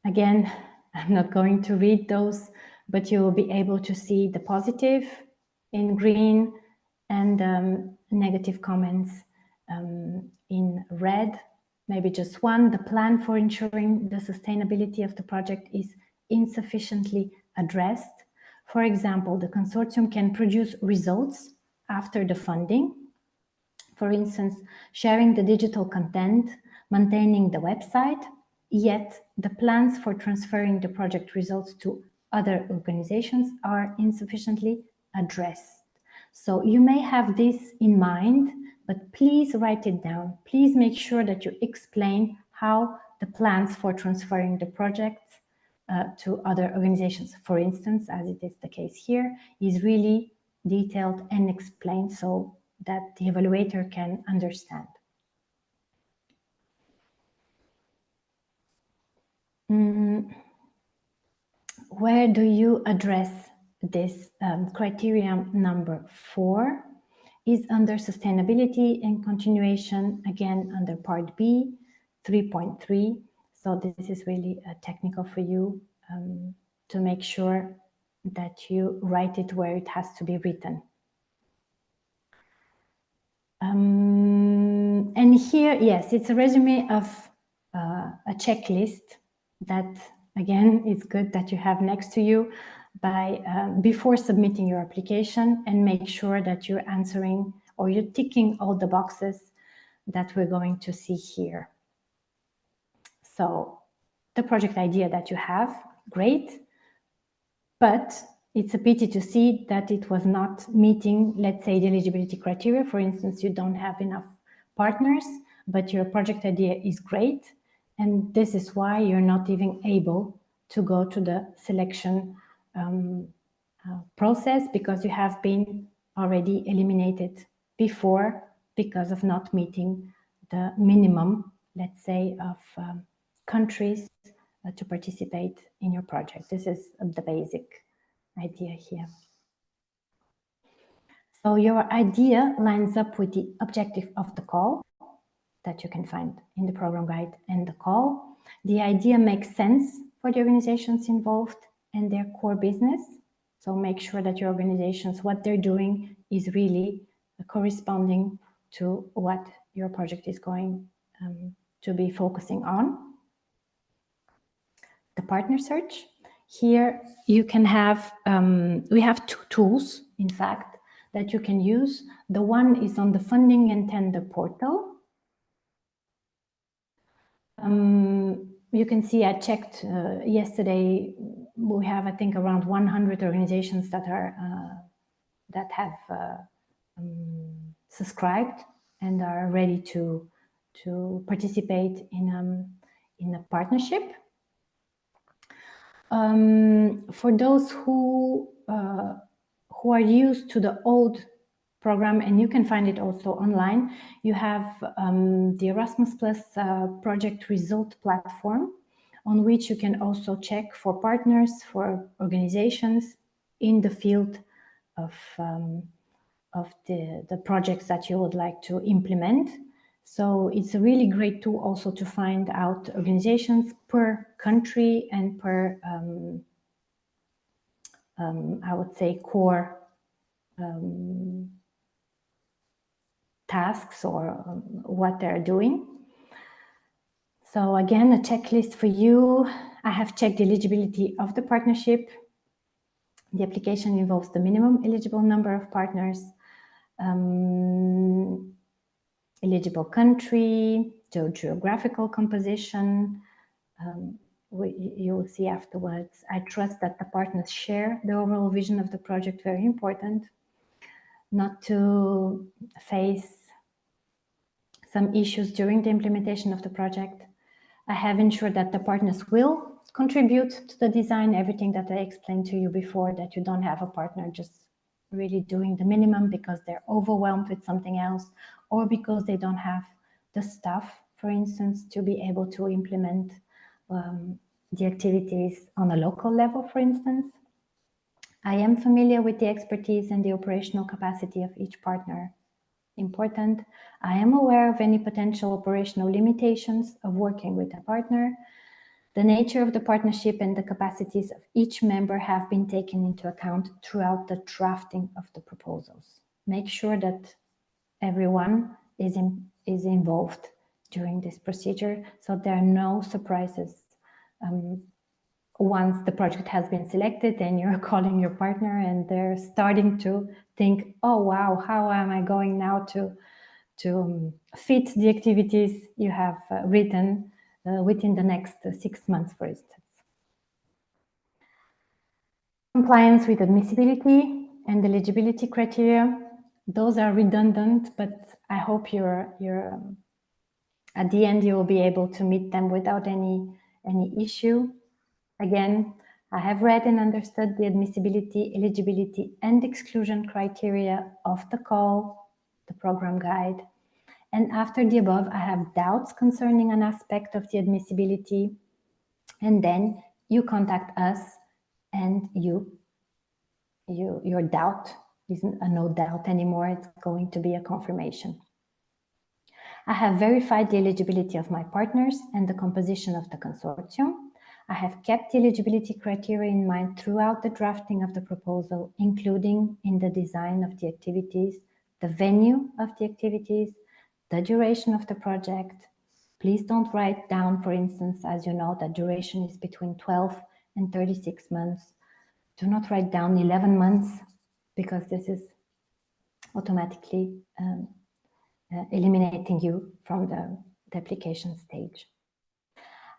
Again, I'm not going to read those, but you will be able to see the positive in green and negative comments in red. Maybe just one: the plan for ensuring the sustainability of the project is insufficiently addressed. For example, the consortium can produce results after the funding. For instance, sharing the digital content, maintaining the website, yet the plans for transferring the project results to other organizations are insufficiently addressed. So you may have this in mind, but please write it down. Please make sure that you explain how the plans for transferring the projects to other organizations, for instance, as it is the case here, is really detailed and explained so that the evaluator can understand. Where do you address this? Criteria number 4 is under sustainability and continuation, again under part B, 3.3. So this is really technical for you to make sure that you write it where it has to be written. And here, yes, it's a resume of a checklist that, again, it's good that you have next to you before submitting your application, and make sure that you're answering or you're ticking all the boxes that we're going to see here. So the project idea that you have, great, but it's a pity to see that it was not meeting, let's say, the eligibility criteria. For instance, you don't have enough partners, but your project idea is great. And this is why you're not even able to go to the selection process, because you have been already eliminated before because of not meeting the minimum, let's say, of countries to participate in your project. This is the basic idea here. So your idea lines up with the objective of the call that you can find in the program guide and the call. The idea makes sense for the organizations involved and their core business. So make sure that your organizations, what they're doing is really corresponding to what your project is going to be focusing on. The partner search. Here you can have, we have 2 tools, in fact, that you can use. The one is on the funding and tender portal. You can see, I checked yesterday, we have, I think, around 100 organizations that are that have subscribed and are ready to participate in a partnership. For those who are used to the old program, and you can find it also online, you have the Erasmus Plus project result platform, on which you can also check for partners, for organizations in the field of the projects that you would like to implement. So it's a really great tool also to find out organizations per country and per, I would say, core tasks or what they're doing. So again, a checklist for you. I have checked the eligibility of the partnership. The application involves the minimum eligible number of partners, eligible country, geographical composition. You will see afterwards. I trust that the partners share the overall vision of the project, very important, not to face some issues during the implementation of the project. I have ensured that the partners will contribute to the design, everything that I explained to you before, that you don't have a partner just really doing the minimum because they're overwhelmed with something else, or because they don't have the staff, for instance, to be able to implement the activities on a local level, for instance. I am familiar with the expertise and the operational capacity of each partner. Important. I am aware of any potential operational limitations of working with a partner. The nature of the partnership and the capacities of each member have been taken into account throughout the drafting of the proposals. Make sure that everyone is involved during this procedure, so there are no surprises. Once the project has been selected and you're calling your partner and they're starting to think, oh wow, how am I going now to fit the activities you have written within the next 6 months, for instance. Compliance with admissibility and eligibility criteria. Those are redundant, but I hope you're at the end you will be able to meet them without any issue. Again, I have read and understood the admissibility, eligibility, and exclusion criteria of the call, the program guide. And after the above, I have doubts concerning an aspect of the admissibility. And then you contact us, and your doubt isn't a no doubt anymore. It's going to be a confirmation. I have verified the eligibility of my partners and the composition of the consortium. I have kept the eligibility criteria in mind throughout the drafting of the proposal, including in the design of the activities, the venue of the activities, the duration of the project. Please don't write down, for instance, as you know, that duration is between 12 and 36 months. Do not write down 11 months, because this is automatically eliminating you from the application stage.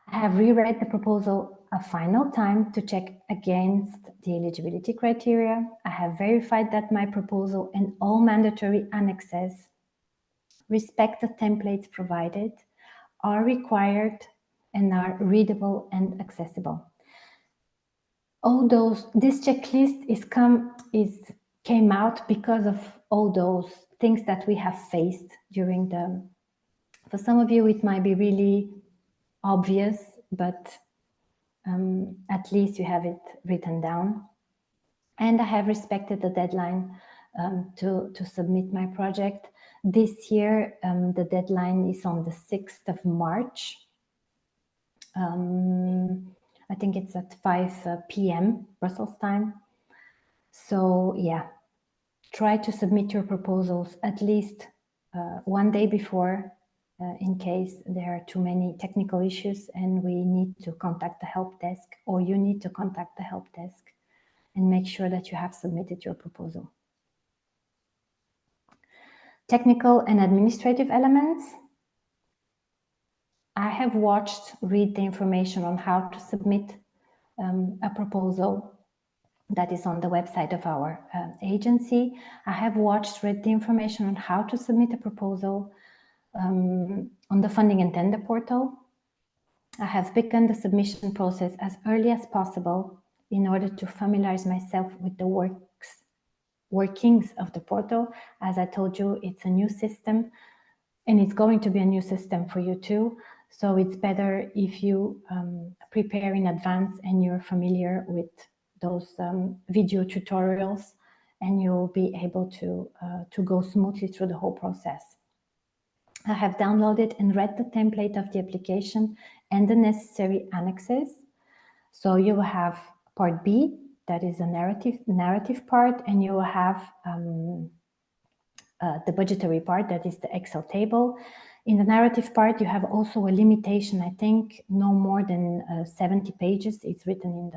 I have reread the proposal a final time to check against the eligibility criteria. I have verified that my proposal and all mandatory annexes respect the templates provided, are required, and are readable and accessible. All those, this checklist came out because of all those things that we have faced during for some of you it might be really obvious, but at least you have it written down. And I have respected the deadline to submit my project. This year, the deadline is on the 6th of March. I think it's at 5 p.m. Brussels time. So yeah, try to submit your proposals at least one day before, in case there are too many technical issues and we need to contact the help desk, or you need to contact the help desk, and make sure that you have submitted your proposal. Technical and administrative elements. I have read the information on how to submit a proposal that is on the website of our agency. I have read the information on how to submit a proposal on the funding and tender portal. I have begun the submission process as early as possible in order to familiarize myself with the workings of the portal. As I told you, it's a new system, and it's going to be a new system for you too. So it's better if you prepare in advance and you're familiar with those video tutorials, and you'll be able to go smoothly through the whole process. I have downloaded and read the template of the application and the necessary annexes. So you will have part B, that is a narrative part, and you will have the budgetary part, that is the Excel table. In the narrative part, you have also a limitation, I think no more than 70 pages. It's written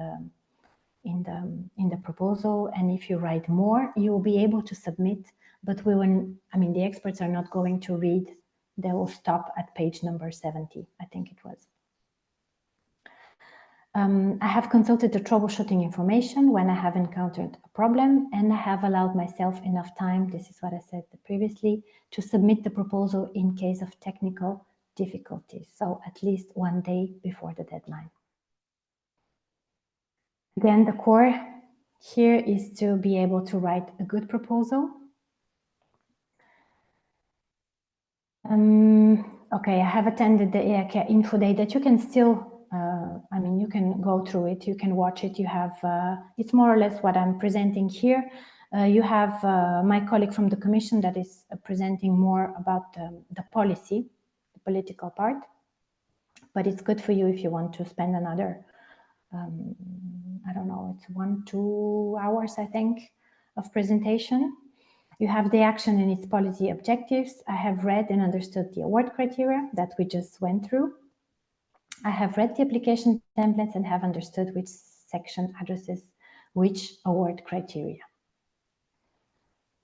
in the proposal, and if you write more, you will be able to submit, but the experts are not going to read. They will stop at page number 70, I think it was. I have consulted the troubleshooting information when I have encountered a problem, and I have allowed myself enough time, this is what I said previously, to submit the proposal in case of technical difficulties. So at least one day before the deadline. Again, the core here is to be able to write a good proposal. Okay, I have attended the EACEA Info Day that you can still, I mean, you can go through it, you can watch it, you have, it's more or less what I'm presenting here. You have my colleague from the Commission that is presenting more about the policy, the political part, but it's good for you if you want to spend another, I don't know, it's 1-2 hours, I think, of presentation. You have the action and its policy objectives. I have read and understood the award criteria that we just went through. I have read the application templates and have understood which section addresses which award criteria.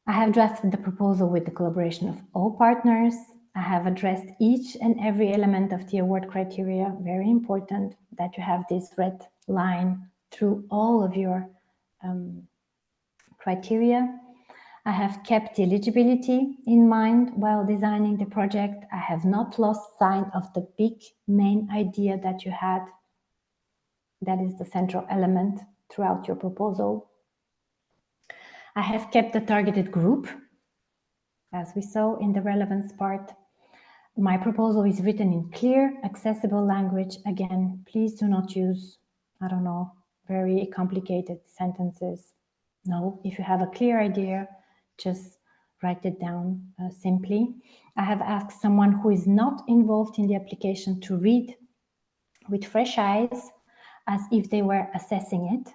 I have drafted the proposal with the collaboration of all partners. I have addressed each and every element of the award criteria. Very important that you have this red line through all of your criteria. I have kept the eligibility in mind while designing the project. I have not lost sight of the big main idea that you had. That is the central element throughout your proposal. I have kept the targeted group, as we saw in the relevance part. My proposal is written in clear, accessible language. Again, please do not use, I don't know, very complicated sentences. No, if you have a clear idea, just write it down simply. I have asked someone who is not involved in the application to read with fresh eyes as if they were assessing it.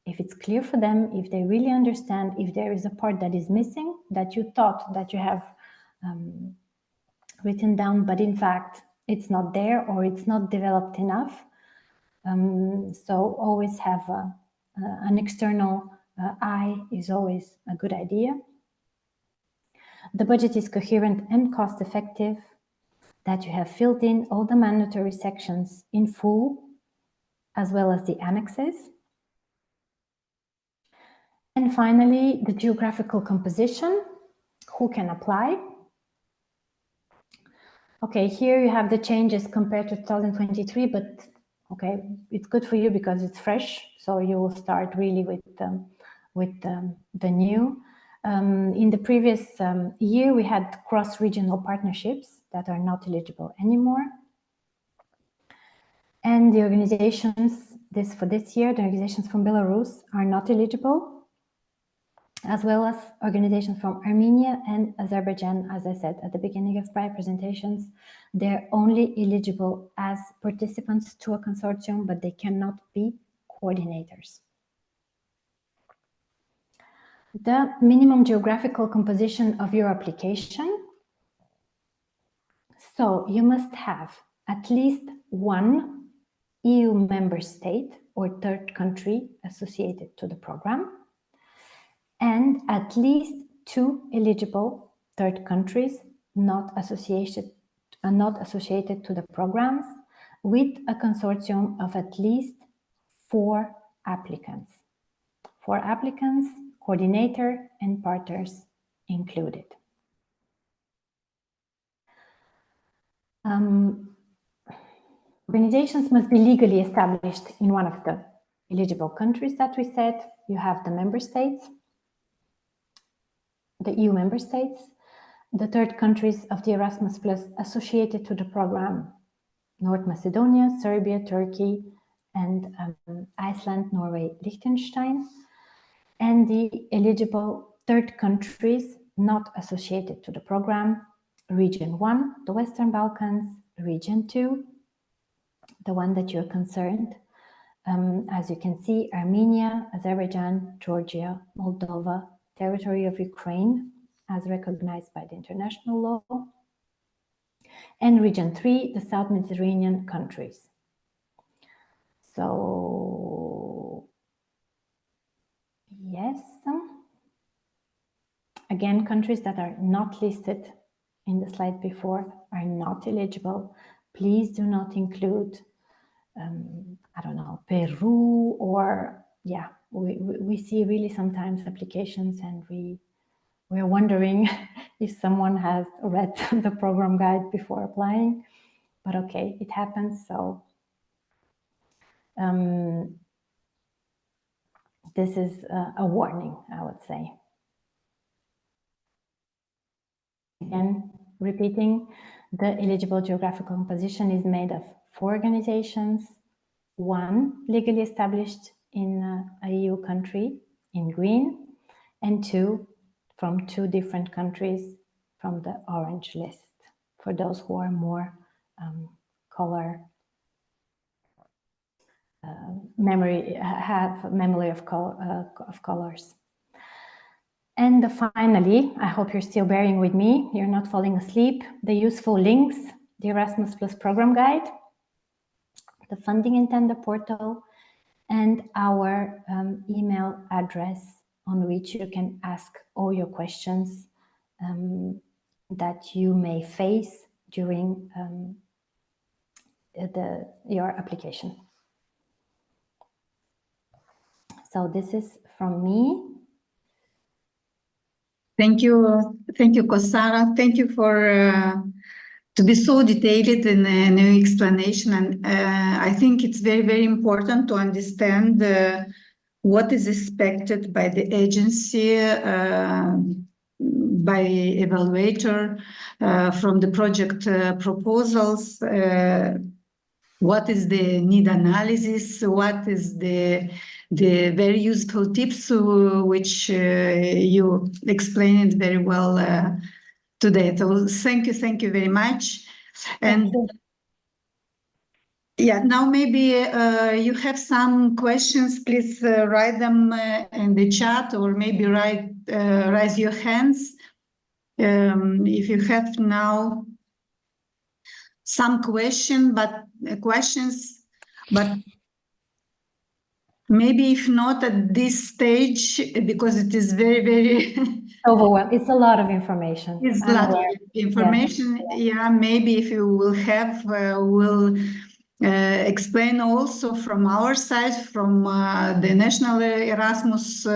If it's clear for them, if they really understand, if there is a part that is missing that you thought that you have written down, but in fact it's not there or it's not developed enough. So always have an external eye is always a good idea. The budget is coherent and cost effective, that you have filled in all the mandatory sections in full, as well as the annexes. And finally, the geographical composition, who can apply. Okay, here you have the changes compared to 2023, but okay, it's good for you because it's fresh, so you will start really with the new. In the previous year, we had cross-regional partnerships that are not eligible anymore. And the organizations, for this year, the organizations from Belarus are not eligible, as well as organizations from Armenia and Azerbaijan. As I said at the beginning of my presentations, they're only eligible as participants to a consortium, but they cannot be coordinators. The minimum geographical composition of your application. So you must have at least one EU member state or third country associated to the program, and at least 2 eligible third countries not associated to the programs, with a consortium of at least 4 applicants. 4 applicants, coordinator and partners included. Organizations must be legally established in one of the eligible countries that we said. You have the member states, the EU member states, the third countries of the Erasmus Plus associated to the program, North Macedonia, Serbia, Turkey, and Iceland, Norway, Liechtenstein, and the eligible third countries not associated to the program, Region 1, the Western Balkans, Region 2, the one that you're concerned. As you can see, Armenia, Azerbaijan, Georgia, Moldova, territory of Ukraine, as recognized by the international law, and Region 3, the South Mediterranean countries. So, yes. Again, countries that are not listed in the slide before are not eligible. Please do not include, I don't know, Peru, or, yeah, we see really sometimes applications and we're wondering if someone has read the program guide before applying, but okay, it happens. So this is a warning, I would say. Again, repeating, the eligible geographical composition is made of 4 organizations, 1 legally established in a EU country in green, and 2 from 2 different countries from the orange list, for those who are more color have memory of colors. And finally, I hope you're still bearing with me, you're not falling asleep, the useful links, the Erasmus Plus program guide, the funding and tender portal, and our email address on which you can ask all your questions that you may face during your application. So this is from me. Thank you, Kosara. Thank you for to be so detailed in a new explanation. And I think it's very, very important to understand what is expected by the agency, by evaluator, from the project proposals. What is the need analysis? What is the very useful tips which you explained very well today. So thank you very much. And yeah, now maybe you have some questions. Please write them in the chat, or maybe raise your hands if you have now some questions, but maybe if not at this stage, because it is very, very overwhelmed. It's a lot of information. It's a lot of information. Yeah, maybe if you will have, we'll explain also from our side, from the National Erasmus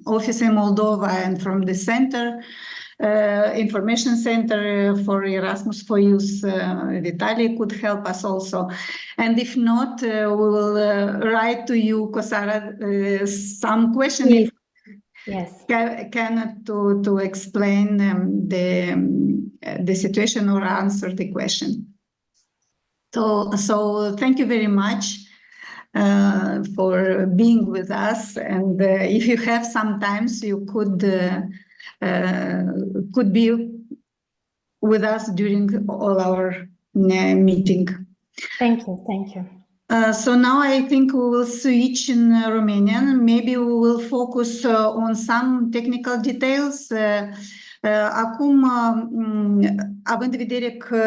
office in Moldova, and from the center, information center for Erasmus for Youth. Vitaly could help us also. And if not, we will write to you, Kosara, some questions. Yes. Cannot to explain the situation or answer the question. So thank you very much for being with us. And if you have sometimes, you could be with us during all our meeting. Thank you. So now I think we will switch in Romanian. Maybe we will focus on some technical details. Acum, având în vedere că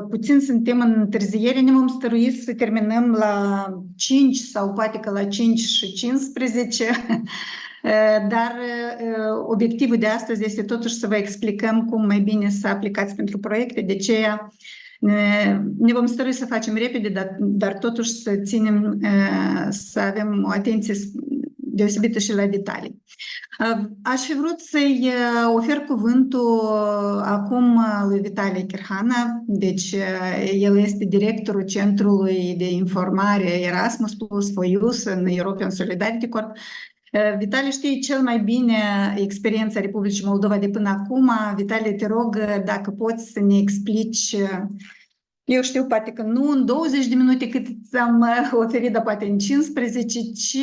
puțin suntem în întârziere, ne vom stărui să terminăm la 5 sau poate că la 5:15. Dar obiectivul de astăzi este totuși să vă explicăm cum mai bine să aplicați pentru proiecte. De aceea ne vom stărui să facem repede, dar totuși să ținem, să avem o atenție deosebită și la detalii. Aș fi vrut să-i ofer cuvântul acum lui Vitaly Chirhana, deci el este directorul Centrului de Informare Erasmus Plus for Youth în European Solidarity Corp. Vitaly știe cel mai bine experiența Republicii Moldova de până acum. Vitaly, te rog dacă poți să ne explici, eu știu, poate că nu în 20 de minute cât ți-am oferit, dar poate în 15, ce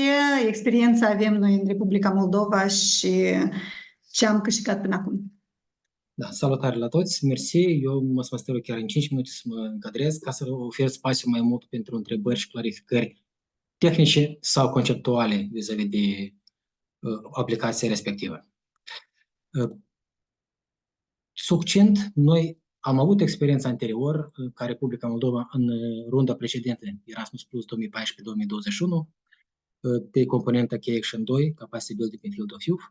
experiență avem noi în Republica Moldova și ce am câștigat până acum. Da, salutare la toți, mersi. Eu mă să mă stau chiar în 5 minute să mă încadrez ca să ofer spațiu mai mult pentru întrebări și clarificări tehnice sau conceptuale vis-a-vis de aplicația respectivă. Succint, noi am avut experiența anterior ca Republica Moldova în runda precedentă Erasmus Plus 2014-2021 pe componenta Key Action 2, Capacity Building in Field of Youth,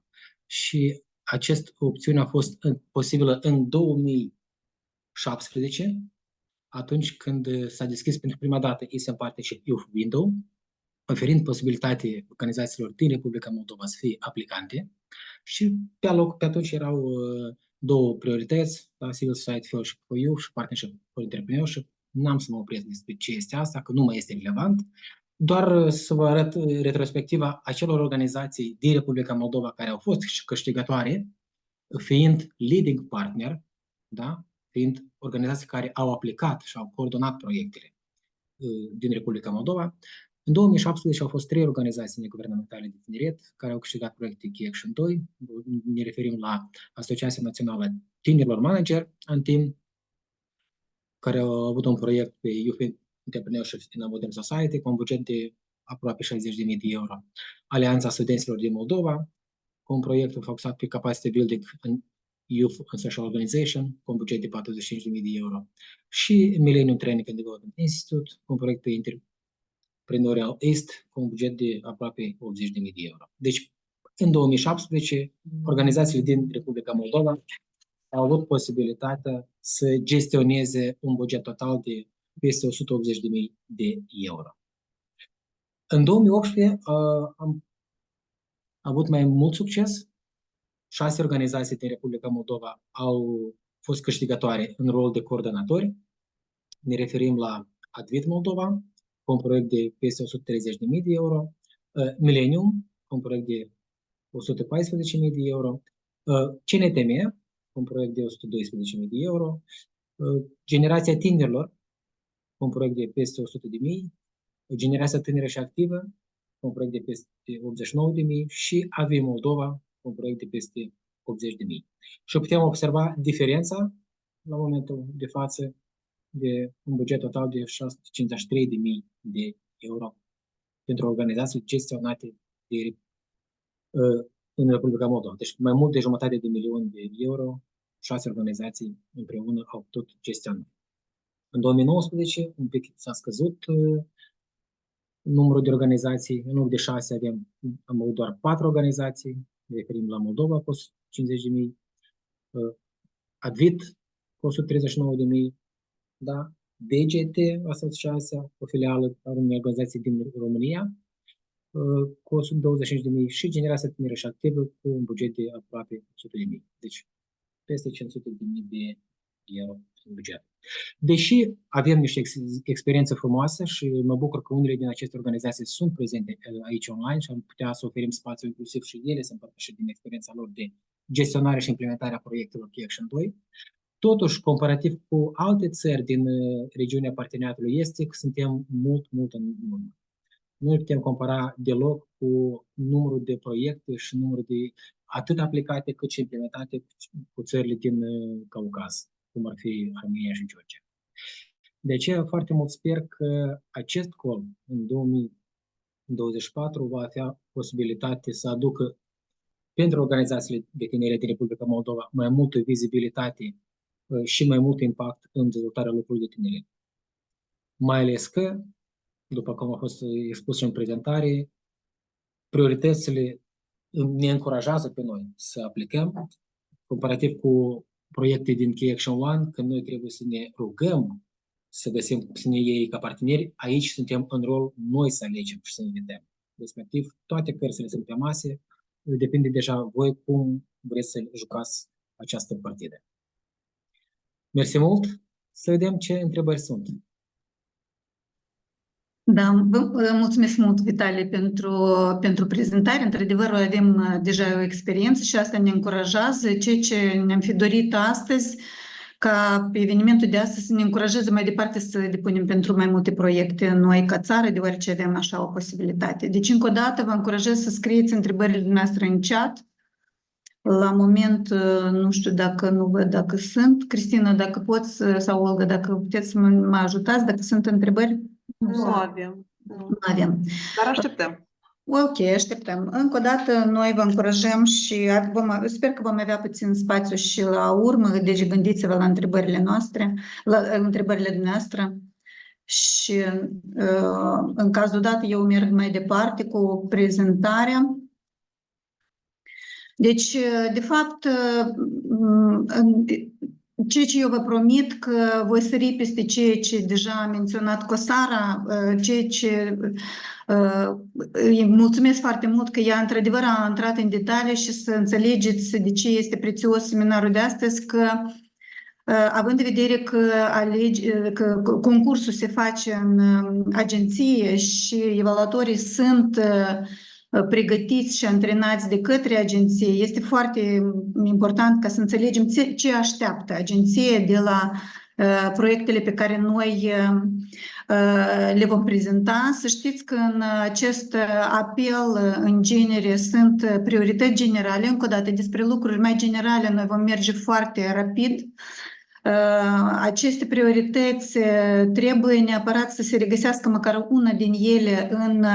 și această opțiune a fost posibilă în 2017, atunci când s-a deschis pentru prima dată eSIM Partnership Youth Window, oferind posibilitate organizațiilor din Republica Moldova să fie aplicante, și pe atunci erau două priorități, Civil Society Fellowship for Youth și Partnership for Entrepreneurship. N-am să mă opresc despre ce este asta, că nu mai este relevant. Doar să vă arăt retrospectiva acelor organizații din Republica Moldova care au fost câștigătoare, fiind leading partner, da? Fiind organizații care au aplicat și au coordonat proiectele din Republica Moldova. În 2017 au fost 3 organizații neguvernamentale de tineret care au câștigat proiecte Key Action 2. Ne referim la Asociația Națională Tinerilor Manager în Team, care au avut un proiect pe Youth Entrepreneurship in a Modern Society cu un buget de aproape 60.000 de euro. Alianța Studenților din Moldova, cu un proiect focusat pe Capacity Building în Youth and Social Organization, cu un buget de 45.000 de euro. Și Millennium Training and Development Institute, cu un proiect pe Entrepreneurial East, cu un buget de aproape 80.000 de euro. Deci, în 2017, organizațiile din Republica Moldova au avut posibilitatea să gestioneze un buget total de peste 180.000 de euro. În 2018 am avut mai mult succes. 6 organizații din Republica Moldova au fost câștigătoare în rol de coordonatori. Ne referim la Advit Moldova, cu un proiect de peste 130.000 de euro, Millennium, cu un proiect de 114.000 de euro, CNTM, cu un proiect de 112.000 de euro, Generația Tinerilor, cu un proiect de peste 100.000, Generația Tânără și Activă, cu un proiect de peste 89.000 și AVI Moldova, cu un proiect de peste 80.000. Și putem observa diferența la momentul de față de un buget total de 653.000 de euro pentru organizații gestionate în Republica Moldova. Deci mai mult de 500.000 de euro, 6 organizații împreună au putut gestiona. În 2019, un pic s-a scăzut numărul de organizații. În loc de 6 am avut doar 4 organizații. Ne referim la Moldova cu 50.000, Advit cu 139.000, da? DGT, asociația, o filială a unei organizații din România, cu 125.000 și Generația Tânără și Activă cu un buget de aproape 100.000. Deci peste 500.000 de euro în buget. Deși avem niște experiențe frumoase și mă bucur că unele din aceste organizații sunt prezente aici online și am putea să oferim spațiu inclusiv și ele să împărtășesc din experiența lor de gestionare și implementarea proiectelor Key Action 2. Totuși, comparativ cu alte țări din regiunea parteneriatului estic, suntem mult în urmă. Nu putem compara deloc cu numărul de proiecte și numărul de atât aplicate cât și implementate cu țările din Caucaz, cum ar fi Armenia și Georgia. De aceea, foarte mult sper că acest call în 2024 va avea posibilitate să aducă pentru organizațiile de tineret din Republica Moldova mai multă vizibilitate și mai mult impact în dezvoltarea lucrurilor de tineret. Mai ales că, după cum a fost expus și în prezentare, prioritățile ne încurajează pe noi să aplicăm, comparativ cu proiecte din Key Action 1, când noi trebuie să ne rugăm să găsim, să ne iei ca parteneri, aici suntem în rol noi să alegem și să ne vedem. Respectiv, toate cărțile sunt pe masă, depinde deja voi cum vreți să jucați această partidă. Mersi mult, să vedem ce întrebări sunt. Da, vă mulțumesc mult, Vitalie, pentru prezentare. Într-adevăr, avem deja o experiență și asta ne încurajează. Ceea ce ne-am fi dorit astăzi, ca pe evenimentul de astăzi să ne încurajeze mai departe să depunem pentru mai multe proiecte noi ca țară, deoarece avem așa o posibilitate. Deci, încă o dată, vă încurajez să scrieți întrebările dumneavoastră în chat. La moment, nu știu dacă nu văd dacă sunt. Cristina, dacă poți, sau Olga, dacă puteți să mă ajutați, dacă sunt întrebări. Nu avem. Nu avem. Dar așteptăm. Ok, așteptăm. Încă o dată, noi vă încurajăm și sper că vom avea puțin spațiu și la urmă, deci gândiți-vă la întrebările noastre, la întrebările dumneavoastră. Și în cazul dat, eu merg mai departe cu prezentarea. Deci, de fapt, ceea ce eu vă promit că voi sări peste ceea ce deja a menționat Cosara, ceea ce îi mulțumesc foarte mult că ea într-adevăr a intrat în detalii și să înțelegeți de ce este prețios seminarul de astăzi, că având în vedere că concursul se face în agenție și evaluatorii sunt pregătiți și antrenați de către agenție, este foarte important ca să înțelegem ce așteaptă agenția de la proiectele pe care noi le vom prezenta. Să știți că în acest apel, în genere, sunt priorități generale. Încă o dată, despre lucruri mai generale, noi vom merge foarte rapid. Aceste priorități trebuie neapărat să se regăsească măcar una din ele în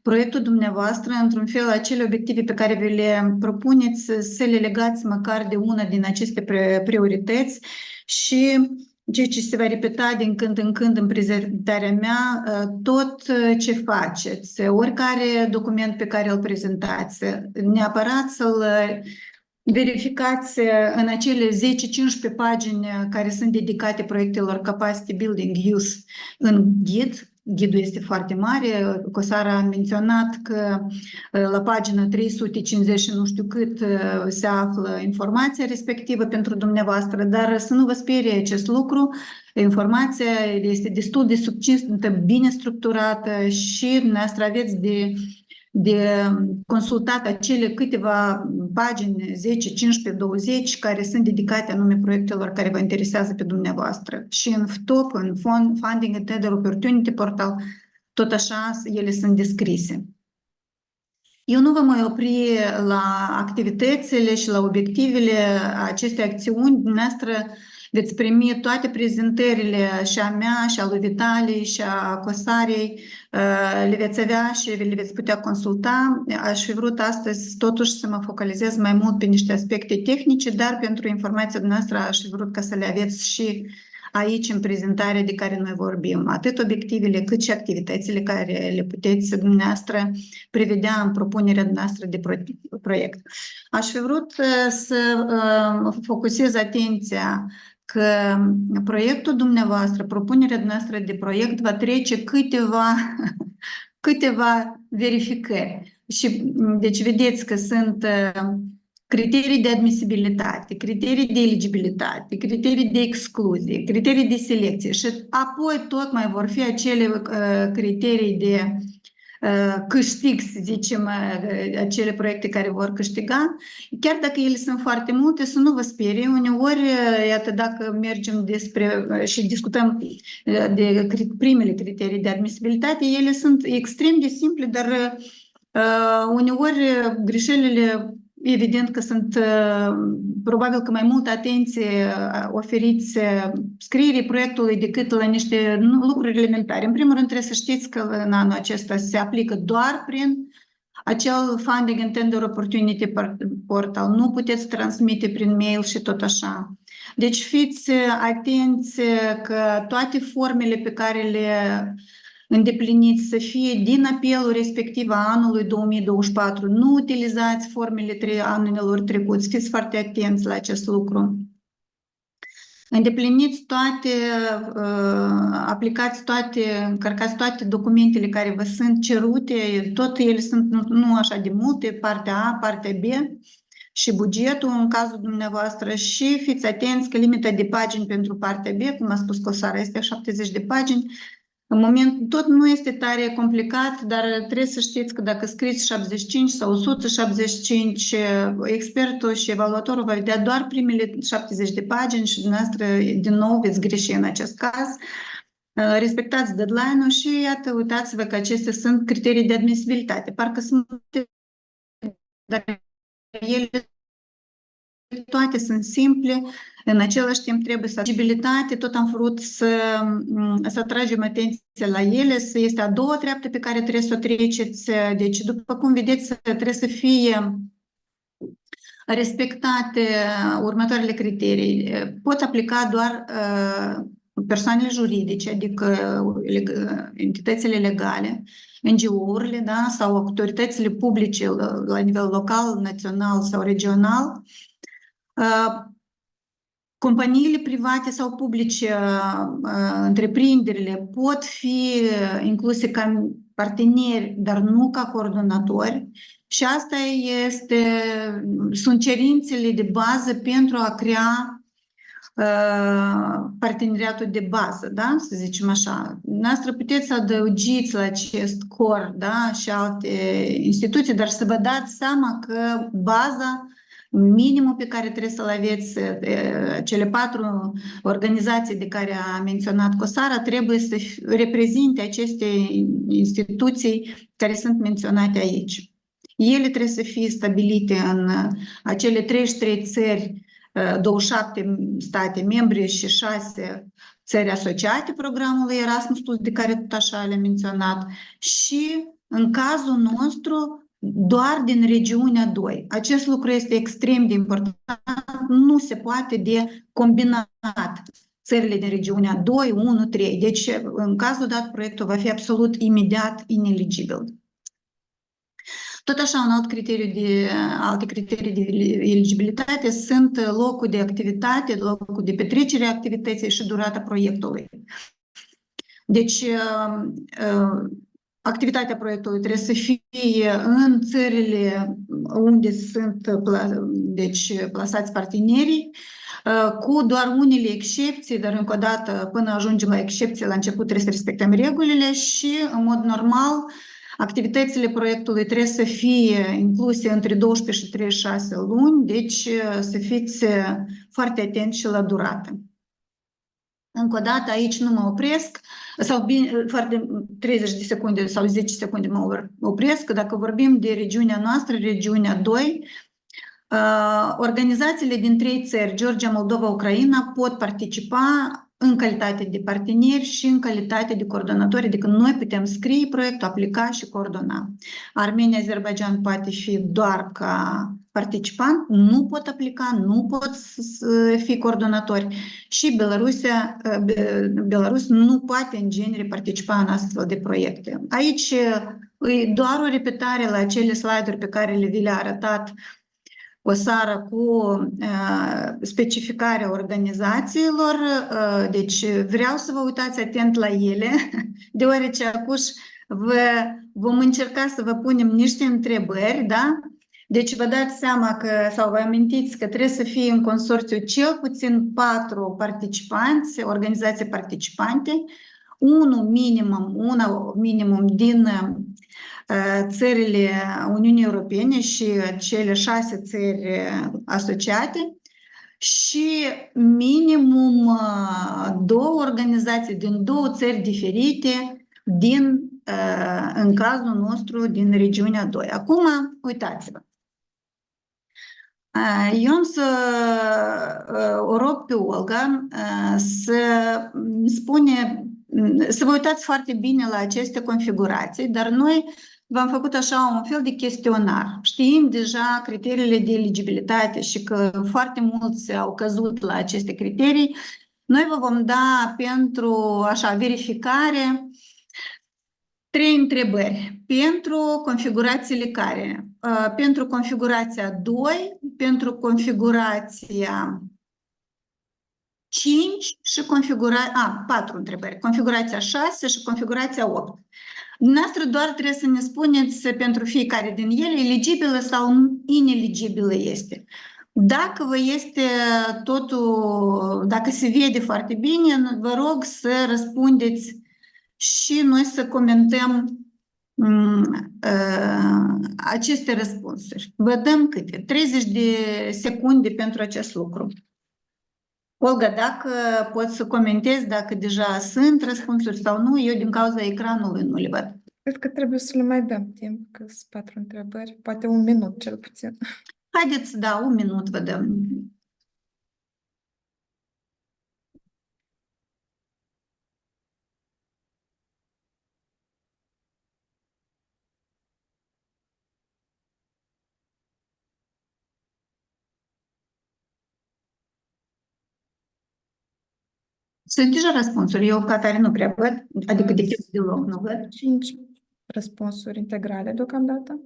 proiectul dumneavoastră, într-un fel acele obiective pe care vi le propuneți să le legați măcar de una din aceste priorități și ceea ce se va repeta din când în când în prezentarea mea, tot ce faceți, oricare document pe care îl prezentați, neapărat să-l verificați în acele 10-15 pagini care sunt dedicate proiectelor Capacity Building Youth în ghid. Ghidul este foarte mare. Cosara a menționat că la pagina 350 și nu știu cât se află informația respectivă pentru dumneavoastră, dar să nu vă sperie acest lucru. Informația este destul de succintă, bine structurată și dumneavoastră aveți de consultat acele câteva pagini, 10, 15, 20, care sunt dedicate anume proiectelor care vă interesează pe dumneavoastră. Și în FTOP, în Funding and Tender Opportunity Portal, tot așa ele sunt descrise. Eu nu vă mai opri la activitățile și la obiectivele acestei acțiuni. Dumneavoastră veți primi toate prezentările și a mea, și a lui Vitali, și a Cosarei, le veți avea și le veți putea consulta. Aș fi vrut astăzi totuși să mă focalizez mai mult pe niște aspecte tehnice, dar pentru informația noastră aș fi vrut ca să le aveți și aici în prezentarea de care noi vorbim, atât obiectivele cât și activitățile care le puteți dumneavoastră prevedea în propunerea noastră de proiect. Aș fi vrut să focusez atenția că proiectul dumneavoastră, propunerea noastră de proiect va trece câteva verificări. Și, deci vedeți că sunt criterii de admisibilitate, criterii de eligibilitate, criterii de excluzie, criterii de selecție și apoi tot mai vor fi acele criterii de câștig, să zicem, acele proiecte care vor câștiga, chiar dacă ele sunt foarte multe, să nu vă sperie. Uneori, iată, dacă mergem și discutăm de primele criterii de admisibilitate, ele sunt extrem de simple, dar uneori greșelile evident că sunt, probabil că mai multă atenție oferiți scrierii proiectului decât la niște lucruri elementare. În primul rând trebuie să știți că în anul acesta se aplică doar prin acel Funding and Tender Opportunity Portal. Nu puteți transmite prin mail și tot așa. Deci fiți atenți că toate formele pe care le îndepliniți să fie din apelul respectiv a anului 2024. Nu utilizați formele anilor trecuți. Fiți foarte atenți la acest lucru. Îndepliniți toate, aplicați toate, încărcați toate documentele care vă sunt cerute. Tot ele sunt nu așa de multe, partea A, partea B și bugetul în cazul dumneavoastră și fiți atenți că limita de pagini pentru partea B, cum a spus Cosara, este 70 de pagini. În moment, tot nu este tare complicat, dar trebuie să știți că dacă scrieți 75 sau 175, expertul și evaluatorul va vedea doar primele 70 de pagini și dumneavoastră din nou veți greși în acest caz. Respectați deadline-ul și iată, uitați-vă că acestea sunt criterii de admisibilitate. Parcă sunt multe, dar ele toate sunt simple, în același timp trebuie să eligibilitate, tot am vrut să atragem atenție la ele, să este a doua treaptă pe care trebuie să o treceți, deci după cum vedeți trebuie să fie respectate următoarele criterii. Pot aplica doar persoanele juridice, adică entitățile legale, NGO-urile, da, sau autoritățile publice la nivel local, național sau regional. Companiile private sau publice, întreprinderile pot fi incluse ca parteneri, dar nu ca coordonatori și asta sunt cerințele de bază pentru a crea parteneriatul de bază, da? Să zicem așa. Noastră puteți să adăugiți la acest cor, da? Și alte instituții, dar să vă dați seama că baza, minimul pe care trebuie să-l aveți, cele 4 organizații de care a menționat Cosara, trebuie să reprezinte aceste instituții care sunt menționate aici. Ele trebuie să fie stabilite în acele 33 țări, 27 state membre și 6 țări asociate programului Erasmus+, de care tot așa le-am menționat, și în cazul nostru doar din regiunea 2. Acest lucru este extrem de important, nu se poate de combinat țările din regiunea 2, 1, 3. Deci, în cazul dat, proiectul va fi absolut imediat ineligibil. Tot așa, alte criterii de eligibilitate sunt locul de activitate, locul de petrecere a activității și durata proiectului. Deci, activitatea proiectului trebuie să fie în țările unde sunt plasați partenerii, cu doar unele excepții, dar încă o dată, până ajungem la excepții, la început trebuie să respectăm regulile și, în mod normal, activitățile proiectului trebuie să fie incluse între 12 și 36 luni, deci să fiți foarte atenți și la durată. Încă o dată, aici nu mă opresc, sau foarte 30 de secunde sau 10 secunde mă opresc. Dacă vorbim de regiunea noastră, regiunea 2, organizațiile din 3 țări, Georgia, Moldova, Ucraina, pot participa în calitate de parteneri și în calitate de coordonatori, adică noi putem scrie proiectul, aplica și coordona. Armenia, Azerbaidjan poate fi doar ca participant, nu pot aplica, nu pot fi coordonatori și Belarus nu poate în genere participa în astfel de proiecte. Aici e doar o repetare la acele slide-uri pe care vi le-a arătat o sară cu specificarea organizațiilor, deci vreau să vă uitați atent la ele, deoarece acum vom încerca să vă punem niște întrebări, da? Deci vă dați seama că, sau vă amintiți că trebuie să fie în consorțiu cel puțin 4 participanți, organizații participante, una minimum din țările Uniunii Europene și cele 6 țări asociate și minimum 2 organizații din 2 țări diferite în cazul nostru din regiunea 2. Acum, uitați-vă. Eu am să o rog pe Olga să vă uitați foarte bine la aceste configurații, dar noi v-am făcut așa un fel de chestionar. Știm deja criteriile de eligibilitate și că foarte mulți au căzut la aceste criterii. Noi vă vom da pentru așa verificare 3 întrebări. Pentru configurațiile care? Pentru configurația 2, pentru configurația 5 și 4 întrebări. Configurația 6 și configurația 8. Dumneavoastră doar trebuie să ne spuneți pentru fiecare din ele eligibilă sau ineligibilă este. Dacă vă este totul, dacă se vede foarte bine, vă rog să răspundeți și noi să comentăm aceste răspunsuri. Vă dăm câte? 30 de secunde pentru acest lucru. Olga, dacă poți să comentezi dacă deja sunt răspunsuri sau nu, eu din cauza ecranului nu le văd. Cred că trebuie să le mai dăm timp, că sunt 4 întrebări, poate 1 minut cel puțin. Haideți, da, 1 minut vă dăm. Sunt deja răspunsuri. Eu, ca tare, nu prea văd, adică de timp deloc nu văd. 5 răspunsuri integrale deocamdată.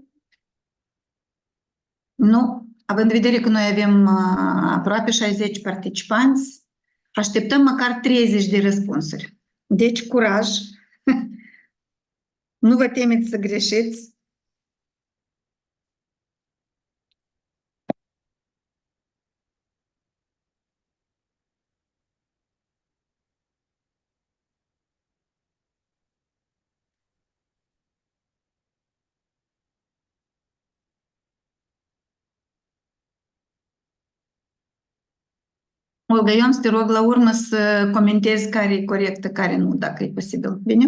Nu, având în vedere că noi avem aproape 60 participanți, așteptăm măcar 30 de răspunsuri. Deci, curaj! Nu vă temeți să greșiți. Olga, eu am să te rog la urmă să comentezi care e corectă, care nu, dacă e posibil. Bine?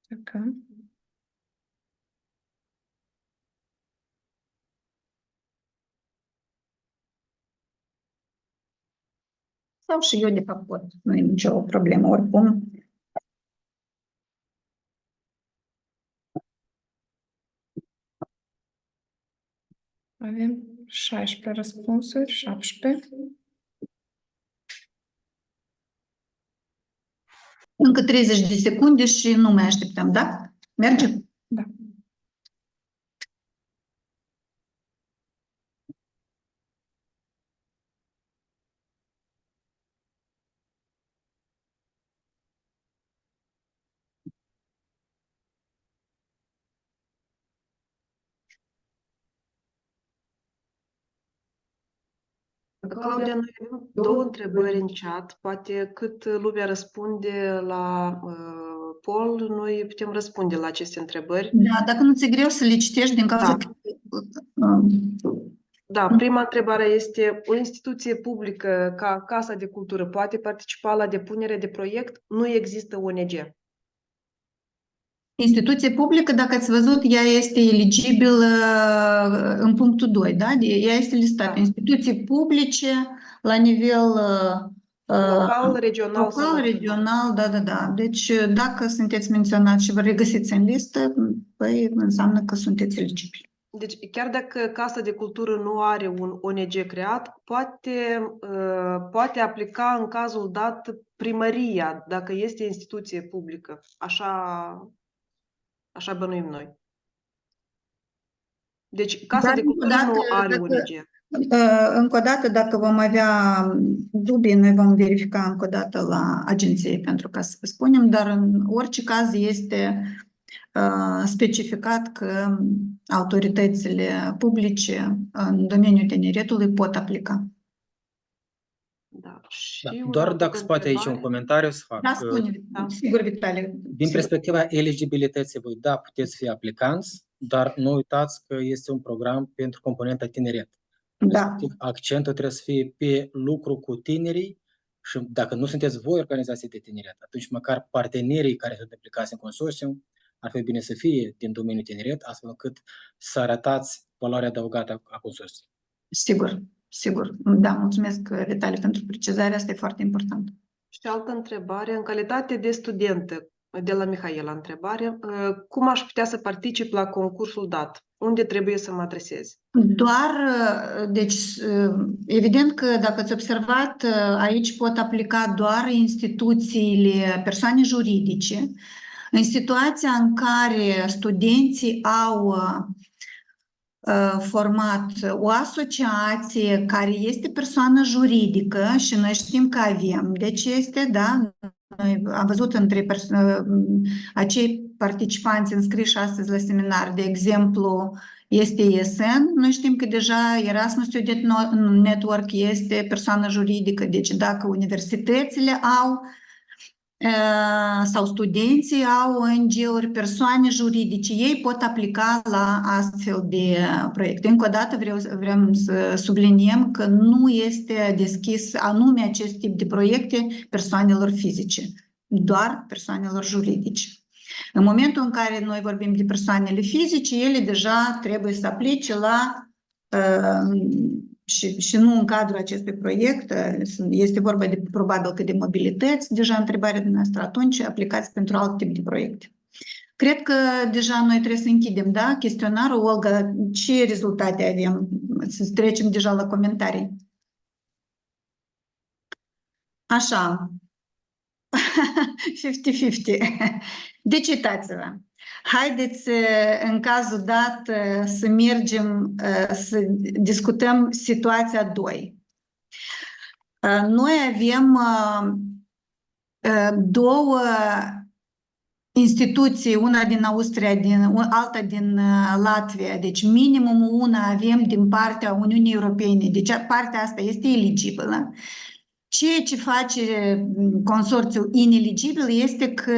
Încercăm. Sau și eu, de fapt, pot. Nu e nicio problemă, oricum. Avem 16 răspunsuri, 17. Încă 30 de secunde și nu mai așteptăm, da? Merge? Da. Claudia, noi avem două întrebări în chat. Poate cât lumea răspunde la poll, noi putem răspunde la aceste întrebări. Da, dacă nu ți-e greu să le citești din cauza Da. că... Da, prima întrebare este: o instituție publică ca Casa de Cultură poate participa la depunerea de proiect? Nu există ONG. Instituție publică, dacă ați văzut, ea este eligibilă în punctul 2, da? Ea este listată. Da. Instituții publice la nivel Local, regional sau local, național. regional, da. Deci, dacă sunteți menționați și vă regăsiți în listă, păi înseamnă că sunteți eligibili. Deci, chiar dacă Casa de Cultură nu are un ONG creat, poate aplica în cazul dat primăria, dacă este instituție publică. Așa bănuim noi. Deci, Casa Dar de încă o Cultură nu dată, are dacă- ONG. Încă o dată, dacă vom avea dubii, noi vom verifica încă o dată la agenție, pentru ca să vă spunem, dar în orice caz este specificat că autoritățile publice în domeniul tineretului pot aplica. Da. Da. Și Doar următoarea dacă se poate aici un întrebare. comentariu să fac. Da, spune, Da. sigur, Vitalie. Din sigur. perspectiva eligibilității, voi da, puteți fi aplicanți, dar nu uitați că este un program pentru componenta tineret. Da, Respectiv, accentul trebuie să fie pe lucru cu tinerii și dacă nu sunteți voi organizații de tineret, atunci măcar partenerii care sunt implicați în consorțium ar fi bine să fie din domeniul tineret, astfel încât să arătați valoarea adăugată a consorțiului. sigur. Da, mulțumesc, Vitalie, pentru precizarea asta, e foarte important. Și altă întrebare, în calitate de studentă, de la Mihaela întrebare, cum aș putea să particip la concursul dat? Unde trebuie să mă adresez? Doar, deci, evident că dacă ați observat, aici pot aplica doar instituțiile, persoane juridice, în situația în care studenții au format o asociație care este persoană juridică și noi știm că avem, deci este, da, noi am văzut între acei participanți înscriși astăzi la seminar, de exemplu, este ESN, noi știm că deja Erasmus Student Network este persoană juridică, deci dacă universitățile au sau studenții au ONG-uri, persoane juridice, ei pot aplica la astfel de proiecte. Încă o dată vrem să subliniem că nu este deschis anume acest tip de proiecte persoanelor fizice, doar persoanelor juridice. În momentul în care noi vorbim de persoanele fizice, ele deja trebuie să aplice la și nu în cadrul acestui proiect, este vorba de probabil că de mobilități, deja întrebarea dumneavoastră, atunci aplicați pentru alt tip de proiecte. Cred că deja noi trebuie să închidem, da, chestionarul. Olga, ce rezultate avem? Să trecem deja la comentarii. Așa. 50-50. Deci uitați-vă. Haideți în cazul dat să mergem să discutăm situația 2. Noi avem două instituții, una din Austria, alta din Latvia, deci minimum una avem din partea Uniunii Europene, deci partea asta este eligibilă. Ceea ce face consorțiul ineligibil este că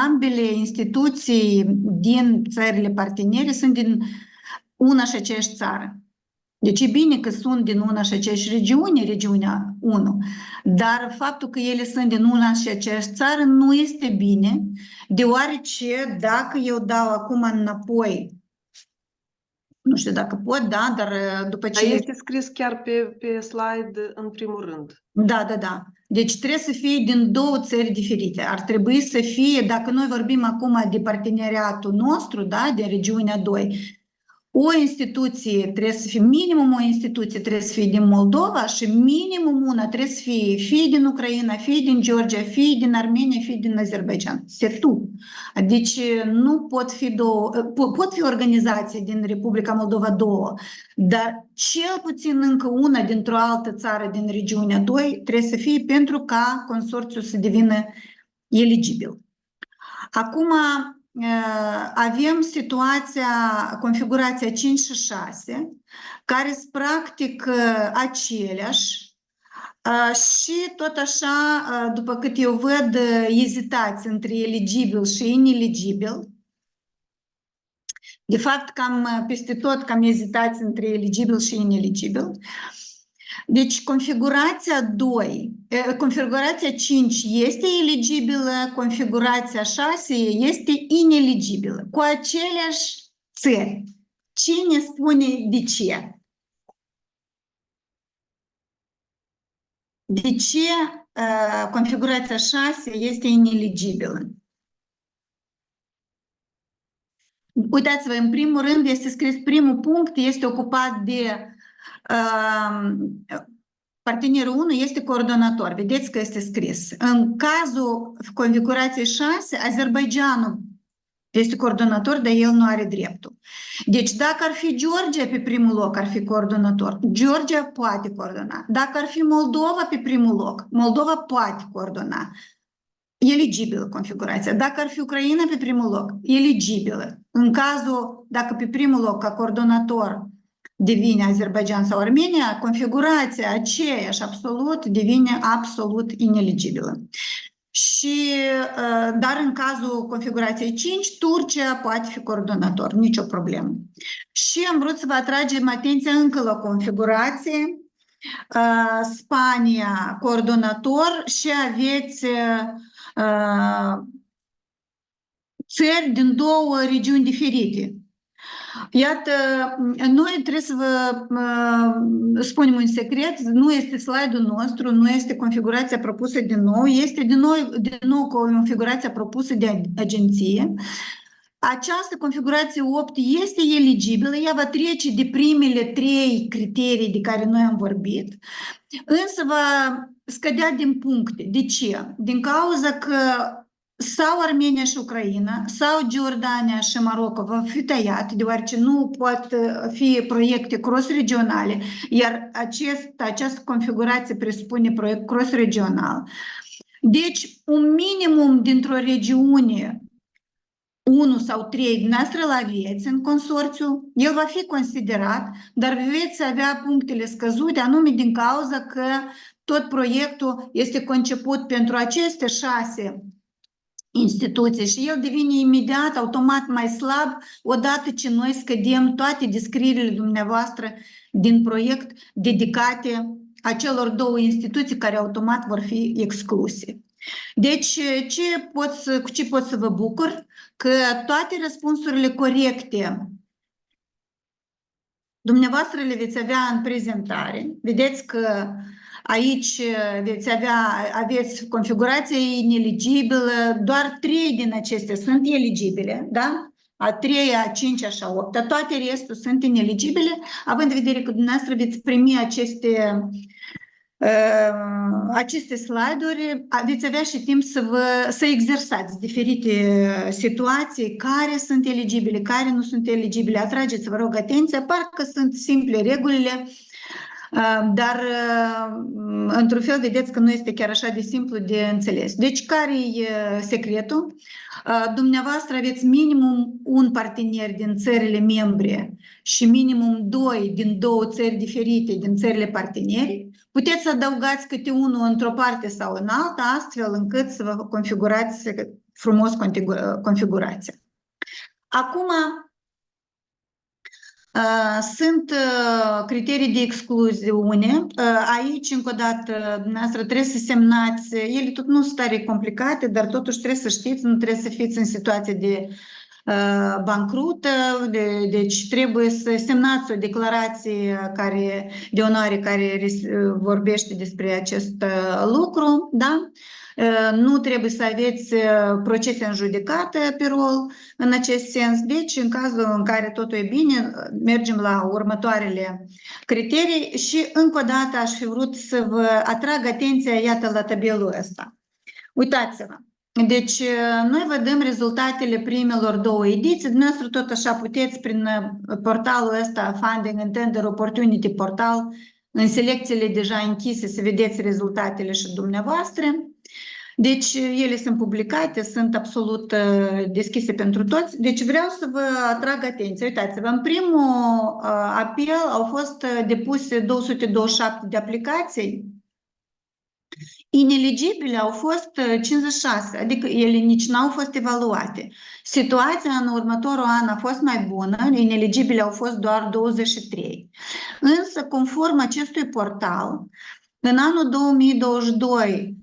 ambele instituții din țările partenere sunt din una și aceeași țară. Deci e bine că sunt din una și aceeași regiune, regiunea 1, dar faptul că ele sunt din una și aceeași țară nu este bine, deoarece dacă eu dau acum înapoi, nu știu dacă pot, da, dar după ce... Dar este scris chiar pe slide în primul rând. Da. Deci trebuie să fie din două țări diferite. Ar trebui să fie, dacă noi vorbim acum de parteneriatul nostru, da, de regiunea 2, o instituție trebuie să fie, minimum o instituție trebuie să fie din Moldova și minimum una trebuie să fie din Ucraina, fie din Georgia, fie din Armenia, fie din Azerbaijan. C'est tout. Deci nu pot fi două, pot fi organizații din Republica Moldova două, dar cel puțin încă una dintr-o altă țară din regiunea 2 trebuie să fie pentru ca consorțiul să devină eligibil. Acum, avem configurația 5 și 6, care sunt practic aceleași și tot așa, după cât eu văd, ezitați între eligibil și ineligibil. De fapt, cam peste tot cam ezitați între eligibil și ineligibil. Deci configurația 5 este eligibilă, configurația 6 este ineligibilă, cu aceleași țări. Cine spune de ce? De ce configurația 6 este ineligibilă? Uitați-vă, în primul rând este scris primul punct, este ocupat de partenerul 1 este coordonator. Vedeți că este scris. În cazul configurației 6, Azerbaijanul este coordonator, dar el nu are dreptul. Deci dacă ar fi Georgia pe primul loc, ar fi coordonator. Georgia poate coordona. Dacă ar fi Moldova pe primul loc, Moldova poate coordona. Eligibilă configurația. Dacă ar fi Ucraina pe primul loc, eligibilă. În cazul, dacă pe primul loc ca coordonator devine Azerbaijan sau Armenia, configurația aceeași absolut devine absolut ineligibilă. Dar în cazul configurației 5, Turcia poate fi coordonator, nicio problemă. Și am vrut să vă atragem atenția încă la configurație. Spania coordonator și aveți țări din două regiuni diferite. Iată, noi trebuie să vă spunem un secret, nu este slide-ul nostru, nu este configurația propusă din nou, este din nou configurația propusă de agenție. Această configurație 8 este eligibilă, ea va trece de primele 3 criterii de care noi am vorbit, însă va scădea din puncte. De ce? Din cauza că sau Armenia și Ucraina, sau Giordania și Maroc va fi tăiat, deoarece nu pot fi proiecte cross-regionale, iar această configurație presupune proiect cross-regional. Deci, un minimum dintr-o regiune, 1 sau 3 dumneavoastră îl aveți în consorțiu, el va fi considerat, dar veți avea punctele scăzute, anume din cauza că tot proiectul este conceput pentru aceste 6 instituții și el devine imediat, automat mai slab odată ce noi scădem toate descrierile dumneavoastră din proiect dedicate acelor 2 instituții care automat vor fi excluse. Deci, cu ce pot să vă bucur? Că toate răspunsurile corecte dumneavoastră le veți avea în prezentare. Vedeți că aici aveți configurația ineligibilă, doar 3 din acestea sunt eligibile, da? A 3-a, a 5-a și a 8-a, toate restul sunt ineligibile, având în vedere că dumneavoastră veți primi aceste slide-uri, veți avea și timp să exersați diferite situații care sunt eligibile, care nu sunt eligibile. Atrageți, vă rog, atenția, parcă sunt simple regulile, dar într-un fel vedeți că nu este chiar așa de simplu de înțeles. Deci care e secretul? Dumneavoastră aveți minimum un partener din țările membre și minimum 2 din 2 țări diferite din țările parteneri. Puteți să adăugați câte unul într-o parte sau în alta, astfel încât să vă configurați frumos configurația. Acum, Sunt criterii de excluziune. Aici, încă o dată, dumneavoastră trebuie să semnați, ele tot nu sunt tare complicate, dar totuși trebuie să știți, nu trebuie să fiți în situație de bancrută, deci trebuie să semnați o declarație de onoare care vorbește despre acest lucru, da? Nu trebuie să aveți procese în judecată pe rol în acest sens. Deci, în cazul în care totul e bine, mergem la următoarele criterii și încă o dată aș fi vrut să vă atrag atenția, iată, la tabelul ăsta. Uitați-vă. Deci, noi vedem rezultatele primelor 2 ediții. Dumneavoastră tot așa puteți prin portalul ăsta, Funding and Tender Opportunity Portal, în selecțiile deja închise, să vedeți rezultatele și dumneavoastră. Deci, ele sunt publicate, sunt absolut deschise pentru toți. Deci, vreau să vă atrag atenția. Uitați-vă, în primul apel au fost depuse 227 de aplicații. Ineligibile au fost 56, adică ele nici n-au fost evaluate. Situația în următorul an a fost mai bună, ineligibile au fost doar 23. Însă, conform acestui portal, în anul 2022,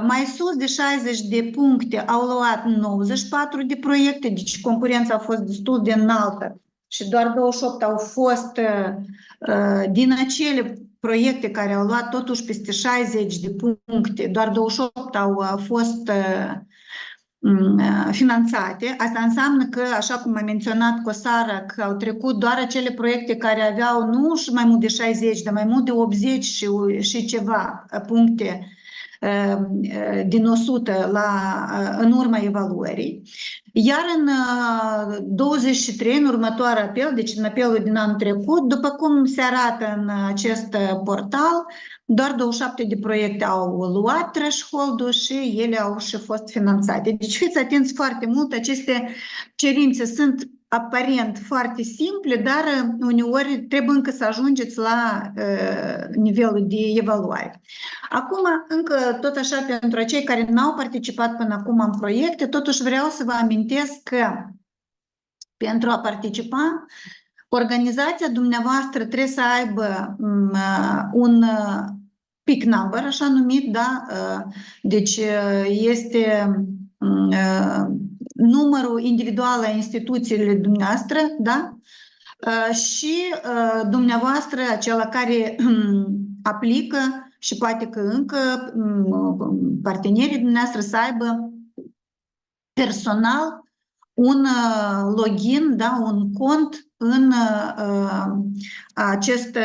mai sus de 60 de puncte au luat 94 de proiecte, deci concurența a fost destul de înaltă și doar 28 au fost din acele proiecte care au luat totuși peste 60 de puncte, doar 28 au fost finanțate. Asta înseamnă că, așa cum a menționat Cosara, că au trecut doar acele proiecte care aveau nu și mai mult de 60, dar mai mult de 80 și ceva puncte din 100 în urma evaluării. Iar în 23, în următoarea apel, deci în apelul din anul trecut, după cum se arată în acest portal, doar 27 de proiecte au luat threshold-ul și ele au și fost finanțate. Deci fiți atenți foarte mult, aceste cerințe sunt aparent foarte simple, dar uneori trebuie încă să ajungeți la nivelul de evaluare. Acum, încă tot așa, pentru cei care n-au participat până acum în proiecte, totuși vreau să vă amintesc că pentru a participa, organizația dumneavoastră trebuie să aibă un PIC number, așa numit, da? Deci este numărul individual a instituțiile dumneavoastră, da? Și dumneavoastră, acela care aplică și poate că încă partenerii dumneavoastră să aibă personal un login, da, un cont în acest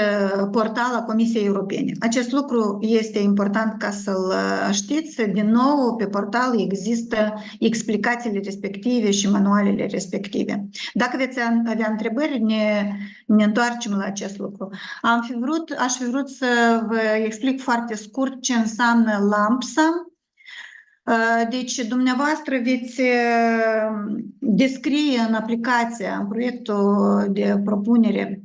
portal al Comisiei Europene. Acest lucru este important ca să-l știți. Din nou, pe portal există explicațiile respective și manualele respective. Dacă veți avea întrebări, ne întoarcem la acest lucru. Aș fi vrut să vă explic foarte scurt ce înseamnă lump sum. Deci, dumneavoastră veți descrie în aplicația, în proiectul de propunere,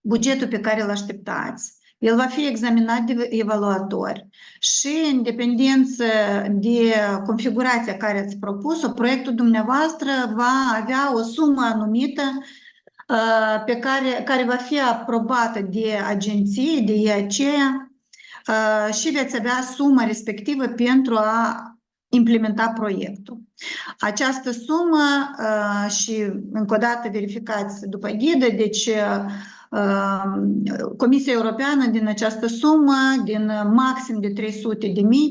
bugetul pe care îl așteptați. El va fi examinat de evaluatori și, în dependență de configurația care ați propus-o, proiectul dumneavoastră va avea o sumă anumită care va fi aprobată de agenții, de EACEA, și veți avea suma respectivă pentru a implementa proiectul. Această sumă, și încă o dată verificați după ghidă, deci Comisia Europeană din această sumă, din maxim de 300.000,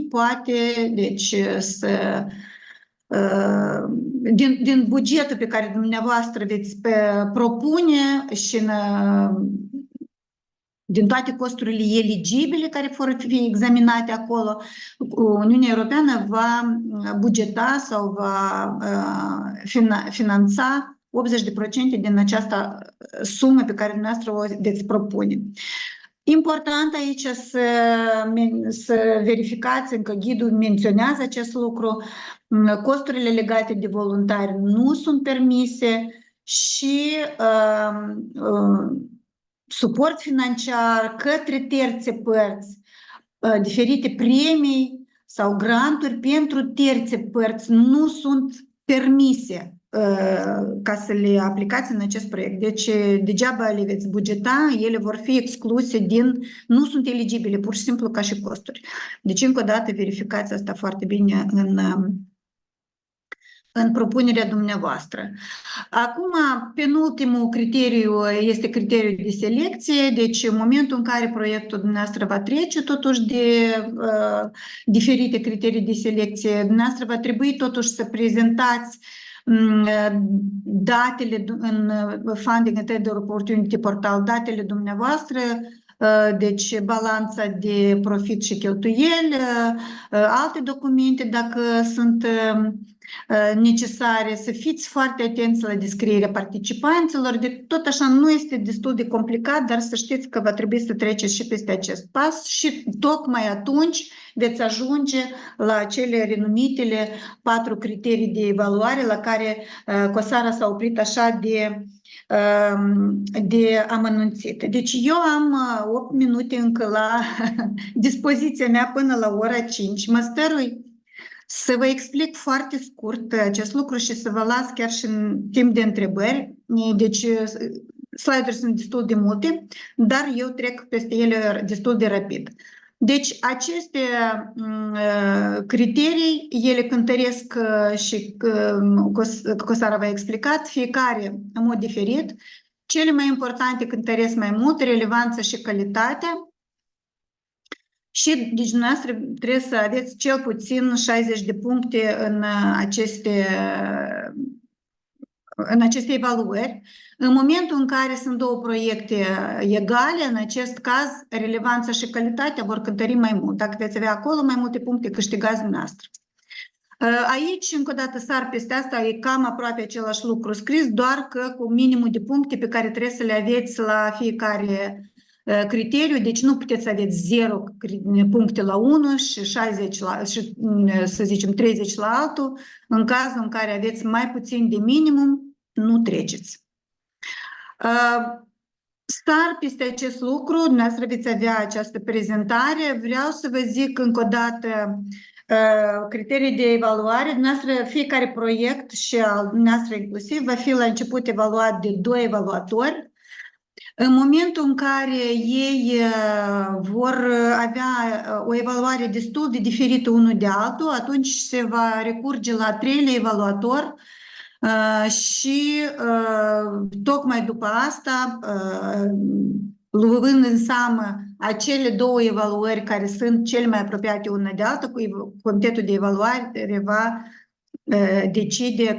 poate, deci din bugetul pe care dumneavoastră veți propune și din toate costurile eligibile care vor fi examinate acolo, Uniunea Europeană va bugeta sau va finanța 80% din această sumă pe care dumneavoastră o veți propune. Important aici să verificați, încă ghidul menționează acest lucru, costurile legate de voluntari nu sunt permise și suport financiar către terțe părți, diferite premii sau granturi pentru terțe părți nu sunt permise ca să le aplicați în acest proiect. Deci degeaba le veți bugeta, ele vor fi excluse nu sunt eligibile, pur și simplu ca și costuri. Deci încă o dată verificați asta foarte bine în propunerea dumneavoastră. Acum, penultimul criteriu este criteriul de selecție, deci în momentul în care proiectul dumneavoastră va trece totuși de diferite criterii de selecție, dumneavoastră va trebui totuși să prezentați datele în Funding and Opportunity Portal, datele dumneavoastră, deci balanța de profit și cheltuieli, alte documente dacă sunt necesare, să fiți foarte atenți la descrierea participanților, de tot așa nu este destul de complicat, dar să știți că va trebui să treceți și peste acest pas și tocmai atunci veți ajunge la cele renumitele 4 criterii de evaluare la care Cosara s-a oprit așa de amănunțit. Deci eu am 8 minute încă la dispoziția mea până la ora 5. Mă stărui să vă explic foarte scurt acest lucru și să vă las chiar și în timp de întrebări. Deci slide-uri sunt destul de multe, dar eu trec peste ele destul de rapid. Deci aceste criterii, ele cântăresc și Cosara v-a explicat, fiecare în mod diferit. Cele mai importante cântăresc mai mult, relevanța și calitatea. Și deci dumneavoastră trebuie să aveți cel puțin 60 de puncte în aceste evaluări. În momentul în care sunt două proiecte egale, în acest caz, relevanța și calitatea vor cântări mai mult. Dacă veți avea acolo mai multe puncte, câștigați dumneavoastră. Aici, încă o dată, sar peste asta, e cam aproape același lucru scris, doar că cu minimul de puncte pe care trebuie să le aveți la fiecare criteriu, deci nu puteți să aveți 0 puncte la unul și 60 și să zicem 30 la altul. În cazul în care aveți mai puțin de minimum, nu treceți. Sar peste acest lucru, dumneavoastră veți avea această prezentare. Vreau să vă zic încă o dată criterii de evaluare. Dumneavoastră, fiecare proiect și al dumneavoastră inclusiv va fi la început evaluat de 2 evaluatori. În momentul în care ei vor avea o evaluare destul de diferită unul de altul, atunci se va recurge la 3-lea evaluator și tocmai după asta, luând în seamă acele 2 evaluări care sunt cele mai apropiate una de alta, comitetul de evaluare va decide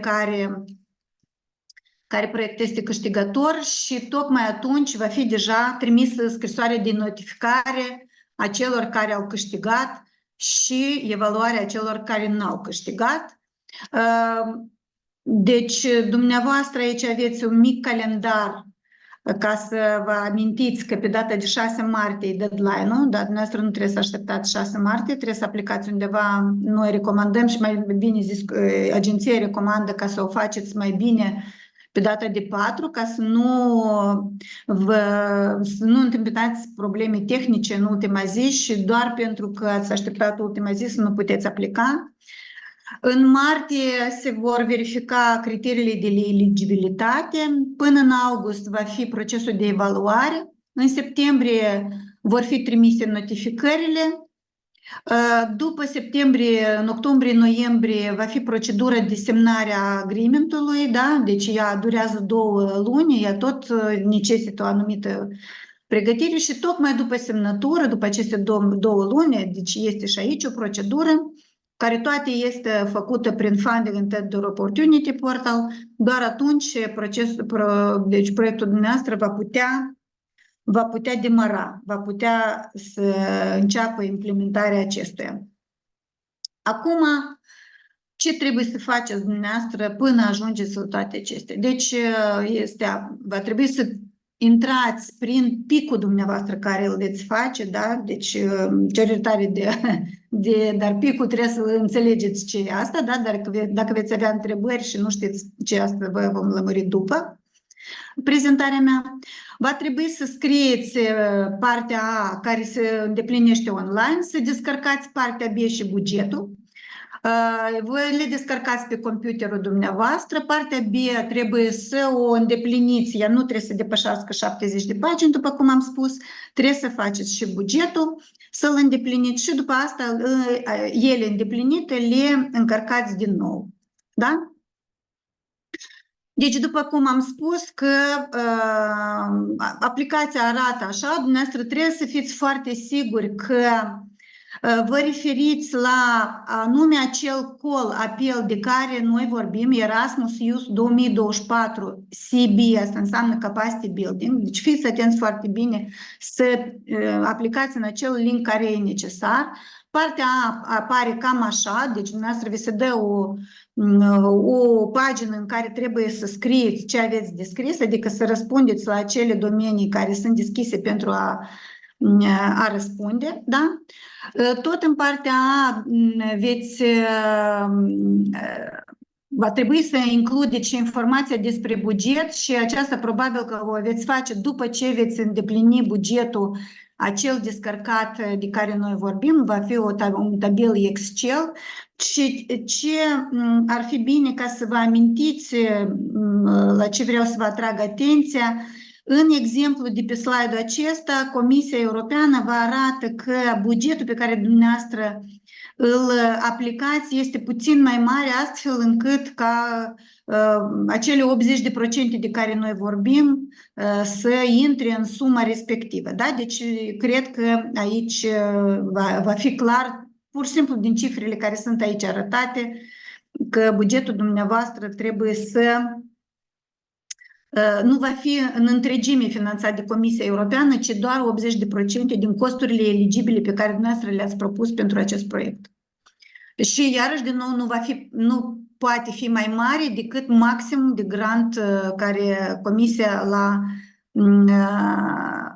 care proiect este câștigător și tocmai atunci va fi deja trimisă scrisoarea de notificare a celor care au câștigat și evaluarea celor care nu au câștigat. Deci, dumneavoastră aici aveți un mic calendar ca să vă amintiți că pe data de 6 martie e deadline-ul, dar dumneavoastră nu trebuie să așteptați 6 martie, trebuie să aplicați undeva, noi recomandăm și mai bine zis, agenția recomandă ca să o faceți mai bine pe data de 4, ca să nu întâmpinați probleme tehnice în ultima zi și doar pentru că ați așteptat ultima zi să nu puteți aplica. În martie se vor verifica criteriile de eligibilitate. Până în august va fi procesul de evaluare. În septembrie vor fi trimise notificările. După septembrie, în octombrie-noiembrie, va fi procedura de semnare a agreementului, da? Deci ea durează 2 luni, ea tot necesită o anumită pregătire și tocmai după semnătură, după aceste 2 luni, deci este și aici o procedură care toate este făcută prin Funding and Opportunity Portal, doar atunci deci proiectul dumneavoastră va putea demara, va putea să înceapă implementarea acestuia. Acum, ce trebuie să faceți dumneavoastră până ajungeți la toate acestea? Deci, va trebui să intrați prin picul dumneavoastră care îl veți face, da? Deci, cerere dar picul trebuie să înțelegeți ce e asta, da? Dar dacă veți avea întrebări și nu știți ce e asta, vă vom lămuri după prezentarea mea. Va trebui să scrieți partea A care se îndeplinește online, să descărcați partea B și bugetul. Voi le descărcați pe computerul dumneavoastră. Partea B trebuie să o îndepliniți, ea nu trebuie să depășească 70 de pagini, după cum am spus, trebuie să faceți și bugetul, să-l îndepliniți și după asta ele îndeplinite le încărcați din nou. Da? Deci, după cum am spus că aplicația arată așa, dumneavoastră trebuie să fiți foarte siguri că vă referiți la anume acel call, apel de care noi vorbim, Erasmus Youth 2024 CB, asta înseamnă Capacity Building, deci fiți atenți foarte bine să aplicați în acel link care e necesar. Partea A apare cam așa, deci dumneavoastră vi se dă o pagină în care trebuie să scrieți ce aveți de scris, adică să răspundeți la acele domenii care sunt deschise pentru a răspunde, da? Tot în partea A va trebui să includeți și informația despre buget și aceasta probabil că o veți face după ce veți îndeplini bugetul acel descărcat de care noi vorbim, va fi un tabel Excel și ce ar fi bine ca să vă amintiți la ce vreau să vă atrag atenția. În exemplu de pe slide-ul acesta, Comisia Europeană vă arată că bugetul pe care dumneavoastră îl aplicați este puțin mai mare, astfel încât ca acele 80% de care noi vorbim să intre în suma respectivă. Da? Deci cred că aici va fi clar, pur și simplu din cifrele care sunt aici arătate, că bugetul dumneavoastră trebuie să nu va fi în întregime finanțat de Comisia Europeană, ci doar 80% din costurile eligibile pe care dumneavoastră le-ați propus pentru acest proiect. Și iarăși, din nou, nu poate fi mai mare decât maximum de grant care Comisia l-a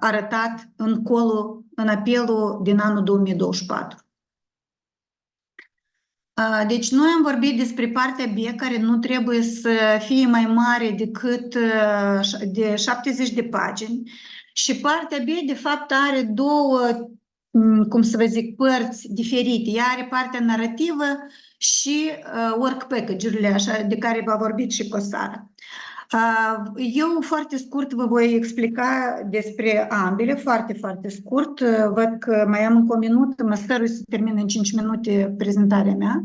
arătat în apelul din anul 2024. Deci noi am vorbit despre partea B, care nu trebuie să fie mai mare decât de 70 de pagini și partea B de fapt are două, cum să vă zic, părți diferite. Ea are partea narrativă și work package-urile așa, de care v-a vorbit și Cosara. Eu foarte scurt vă voi explica despre ambele, foarte, foarte scurt. Văd că mai am încă un minut, mă stărui să termin în 5 minute prezentarea mea.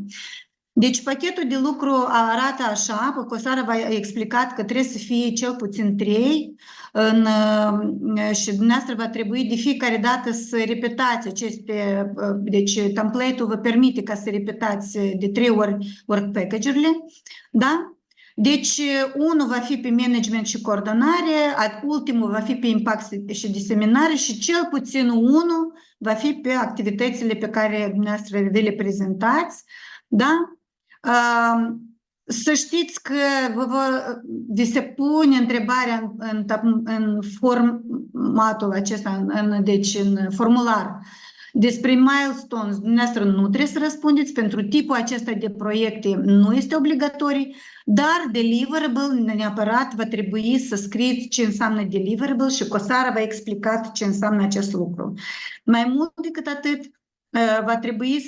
Deci pachetul de lucru arată așa, Cosara v-a explicat că trebuie să fie cel puțin 3 și dumneavoastră va trebui de fiecare dată să repetați aceste, deci template-ul vă permite ca să repetați de 3 ori work package-urile, da? Deci, unul va fi pe management și coordonare, ultimul va fi pe impact și diseminare și cel puțin unul va fi pe activitățile pe care dumneavoastră vi le prezentați, da? Să știți că vi se pune întrebarea în formatul acesta, deci în formular, despre milestones, dumneavoastră nu trebuie să răspundeți, pentru tipul acesta de proiecte nu este obligatoriu, dar deliverable neapărat va trebui să scrieți ce înseamnă deliverable și Cosara v-a explicat ce înseamnă acest lucru. Mai mult decât atât, va trebui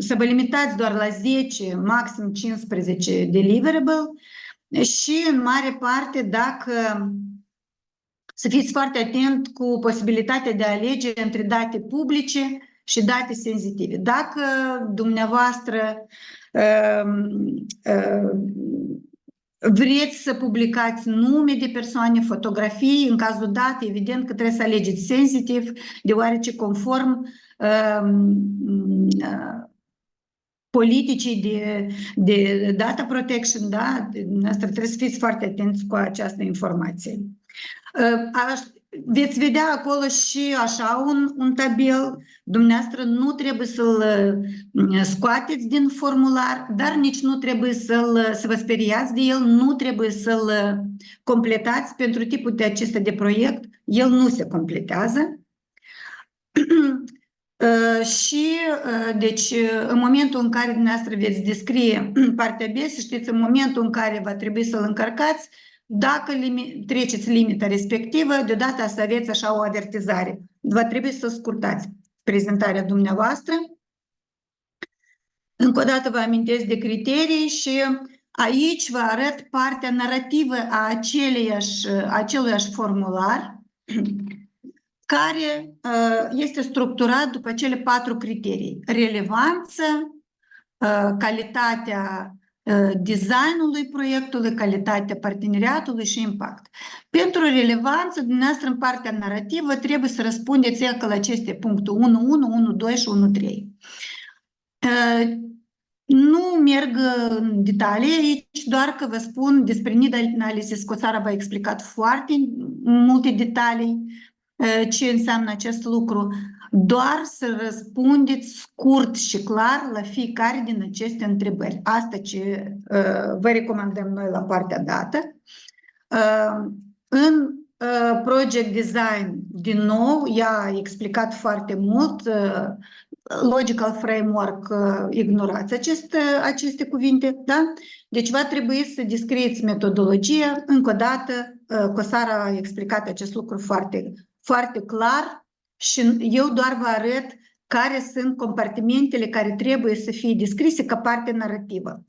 să vă limitați doar la 10, maxim 15 deliverable și în mare parte dacă să fiți foarte atent cu posibilitatea de a alege între date publice și date sensitive. Dacă dumneavoastră vreți să publicați nume de persoane, fotografii, în cazul dat, evident că trebuie să alegeți sensitiv, deoarece conform politicii de data protection, da, trebuie să fiți foarte atenți cu această informație. Veți vedea acolo și așa un tabel, dumneavoastră nu trebuie să-l scoateți din formular, dar nici nu trebuie să vă speriați de el, nu trebuie să-l completați pentru tipul de acesta de proiect, el nu se completează. Și, deci, în momentul în care dumneavoastră veți descrie partea B, să știți, în momentul în care va trebui să-l încărcați, dacă treceți limita respectivă, deodată să aveți așa o avertizare. Va trebui să scurtați prezentarea dumneavoastră Încă o dată vă amintesc de criterii și aici vă arăt partea narrativă a aceluiași formular care este structurat după cele 4 criterii. Relevanță, calitatea designului proiectului, calitatea parteneriatului și impact. Pentru relevanță, dumneavoastră în partea narrativă trebuie să răspundeți la aceste puncte 1.1, 1.2 și 1.3. Nu merg în detalii aici, doar că vă spun despre need analysis, Cosara v-a explicat foarte multe detalii ce înseamnă acest lucru. Doar să răspundeți scurt și clar la fiecare din aceste întrebări. Asta ce vă recomandăm noi la partea dată. În project design, din nou, i-a explicat foarte mult. Logical framework, ignorați aceste cuvinte, da? Deci va trebui să descrieți metodologia. Încă o dată, Cosara a explicat acest lucru foarte, foarte clar și eu doar vă arăt care sunt compartimentele care trebuie să fie descrise ca parte narrativă.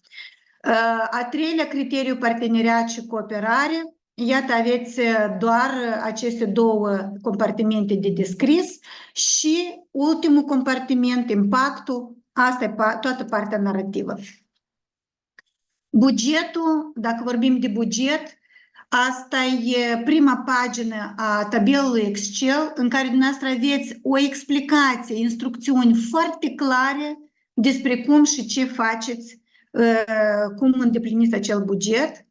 A treilea criteriu, parteneriat și cooperare. Iată, aveți doar aceste 2 compartimente de descris și ultimul compartiment, impactul, asta e toată partea narrativă. Bugetul, dacă vorbim de buget, asta e prima pagină a tabelului Excel în care dumneavoastră aveți o explicație, instrucțiuni foarte clare despre cum și ce faceți, cum îndepliniți acel buget.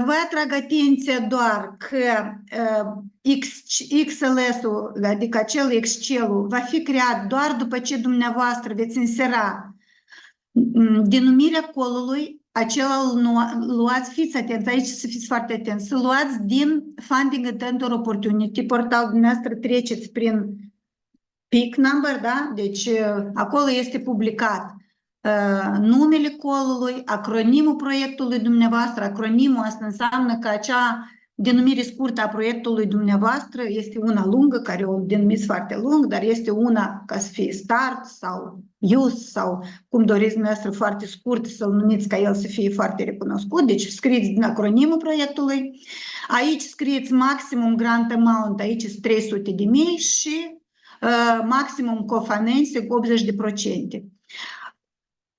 Vă atrag atenția doar că XLS-ul, adică acel Excel-ul, va fi creat doar după ce dumneavoastră veți insera denumirea colului, acela luați, fiți atenți, aici să fiți foarte atenți, să luați din Funding Attendor Opportunity, portalul dumneavoastră treceți prin PIC number, da? Deci acolo este publicat numele colului, acronimul proiectului dumneavoastră. Acronimul asta înseamnă că acea denumire scurtă a proiectului dumneavoastră este una lungă, care o denumiți foarte lung, dar este una ca să fie start sau use sau cum doriți dumneavoastră foarte scurt să-l numiți ca el să fie foarte recunoscut. Deci scrieți din acronimul proiectului. Aici scrieți maximum grant amount, aici este 300.000 și maximum cofinanțe 80%.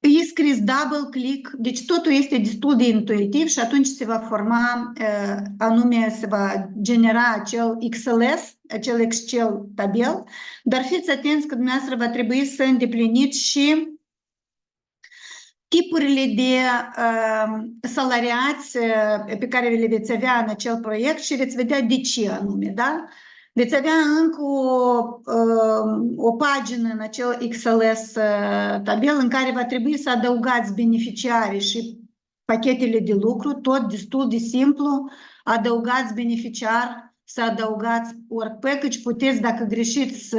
E scris double click, deci totul este destul de intuitiv și atunci se va forma, anume se va genera acel XLS, acel Excel tabel, dar fiți atenți că dumneavoastră va trebui să îndepliniți și tipurile de salariați pe care le veți avea în acel proiect și veți vedea de ce anume, da? Veți avea încă o pagină în acel XLS tabel în care va trebui să adăugați beneficiarii și pachetele de lucru, tot destul de simplu, adăugați beneficiar, să adăugați work package, puteți dacă greșiți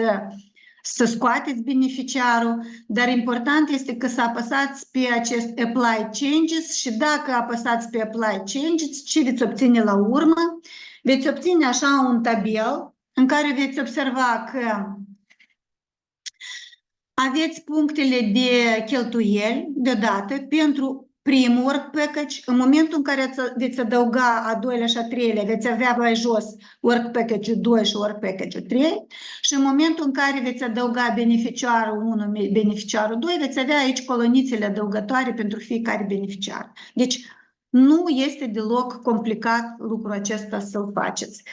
să scoateți beneficiarul, dar important este că să apăsați pe acest Apply Changes și dacă apăsați pe Apply Changes, ce veți obține la urmă? Veți obține așa un tabel în care veți observa că aveți punctele de cheltuieli deodată pentru primul work package. În momentul în care veți adăuga a doilea și a treilea, veți avea mai jos work package 2 și work package 3 și în momentul în care veți adăuga beneficiarul 1, beneficiarul 2, veți avea aici colonițele adăugătoare pentru fiecare beneficiar. Deci nu este deloc complicat lucrul acesta să-l faceți.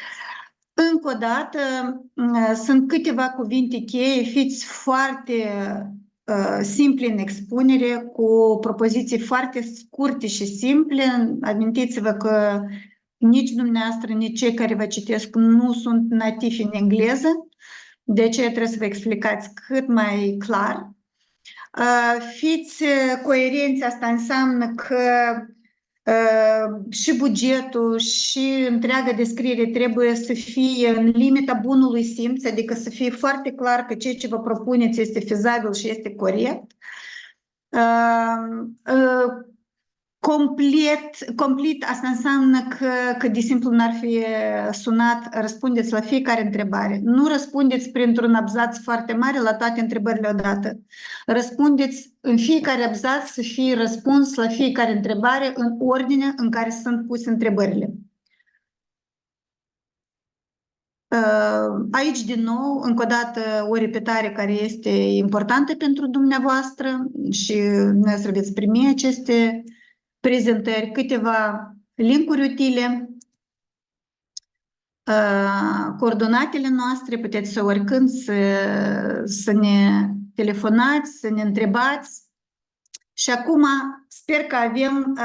Încă o dată, sunt câteva cuvinte cheie, fiți foarte simple în expunere, cu propoziții foarte scurte și simple. Amintiți-vă că nici dumneavoastră, nici cei care vă citesc nu sunt nativi în engleză, de aceea trebuie să vă explicați cât mai clar. Fiți coerenți, asta înseamnă că și bugetul și întreaga descriere trebuie să fie în limita bunului simț, adică să fie foarte clar că ceea ce vă propuneți este fezabil și este corect. complet, asta înseamnă că de simplu n-ar fi sunat, răspundeți la fiecare întrebare. Nu răspundeți printr-un abzaț foarte mare la toate întrebările odată. Răspundeți în fiecare abzaț să fie răspuns la fiecare întrebare în ordinea în care sunt puse întrebările. Aici, din nou, încă o dată, o repetare care este importantă pentru dumneavoastră și dumneavoastră veți primi aceste prezentări, câteva linkuri utile, coordonatele noastre, puteți să oricând să ne telefonați, să ne întrebați. Și acum sper că avem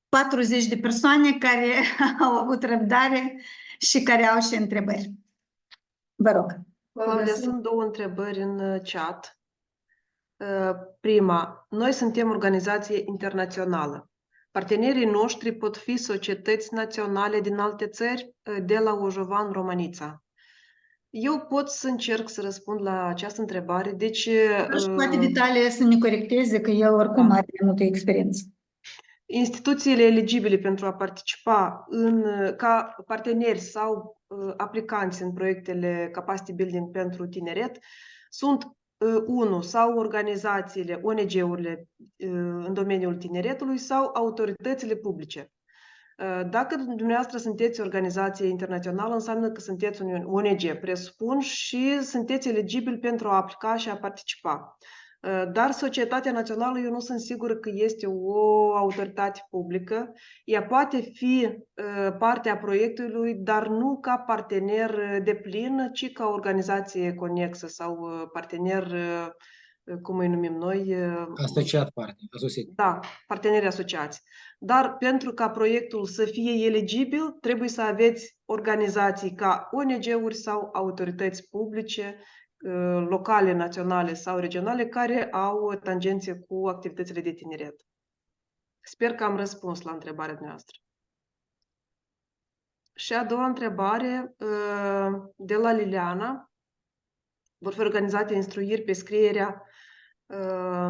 40 de persoane care au avut răbdare și care au și întrebări. Vă rog. Claudia, sunt două întrebări în chat. Prima, noi suntem organizație internațională. Partenerii noștri pot fi societăți naționale din alte țări, de la Ojovan, Romanița. Eu pot să încerc să răspund la această întrebare. Deci, și poate detalii să ne corecteze, că el oricum are multă experiență. Instituțiile eligibile pentru a participa ca parteneri sau aplicanți în proiectele Capacity Building pentru tineret sunt 1. Sau organizațiile, ONG-urile în domeniul tineretului sau autoritățile publice. Dacă dumneavoastră sunteți organizație internațională, înseamnă că sunteți un ONG, presupun, și sunteți eligibili pentru a aplica și a participa. Dar societatea națională, eu nu sunt sigură că este o autoritate publică. Ea poate fi parte a proiectului, dar nu ca partener deplin, ci ca organizație conexă sau partener, cum îi numim noi? Asociat, asociat. Da, parteneri asociați. Dar pentru ca proiectul să fie eligibil, trebuie să aveți organizații ca ONG-uri sau autorități publice, locale, naționale sau regionale, care au tangențe cu activitățile de tineret. Sper că am răspuns la întrebarea noastră. Și a doua întrebare, de la Liliana. Vor fi organizate instruiri pe scrierea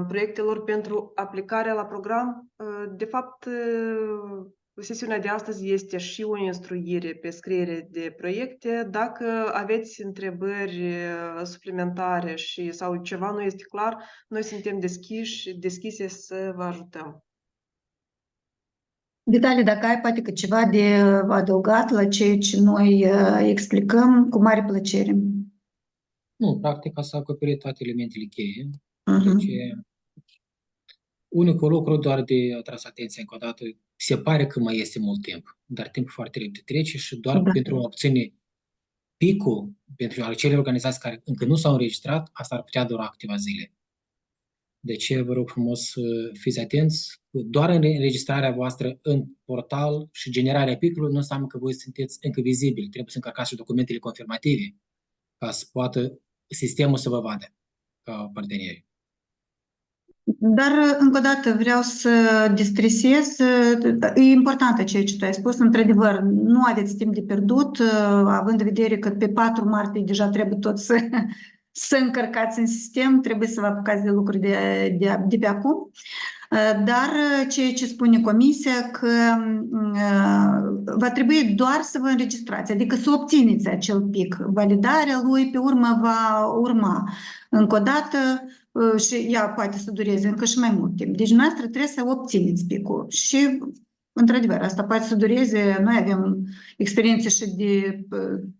proiectelor pentru aplicarea la program. De fapt, sesiunea de astăzi este și o instruire pe scriere de proiecte. Dacă aveți întrebări suplimentare sau ceva nu este clar, noi suntem deschise să vă ajutăm. Detalii, dacă ai poate că ceva de adăugat la ceea ce noi explicăm, cu mare plăcere. Nu, practic s-a acoperit toate elementele cheie. Deci, unicul lucru doar de atras atenția încă o dată, se pare că mai este mult timp, dar timpul foarte repede trece și doar pentru a obține picul pentru acele organizații care încă nu s-au înregistrat, asta ar putea dura câteva zile. Deci vă rog frumos să fiți atenți, doar înregistrarea voastră în portal și generarea picului nu înseamnă că voi sunteți încă vizibili, trebuie să încărcați și documentele confirmative ca să poată sistemul să vă vadă ca parteneri. Dar, încă o dată, vreau să distresez. E importantă ceea ce tu ai spus. Într-adevăr, nu aveți timp de pierdut, având în vedere că pe 4 martie deja trebuie tot să încărcați în sistem, trebuie să vă apucați de lucruri de pe acum. Dar ceea ce spune Comisia, că va trebui doar să vă înregistrați, adică să obțineți acel pic. Validarea lui, pe urmă, va urma încă o dată și ea poate să dureze încă și mai mult timp. Deci noastră trebuie să obțineți picul și, într-adevăr, asta poate să dureze, noi avem experiențe și de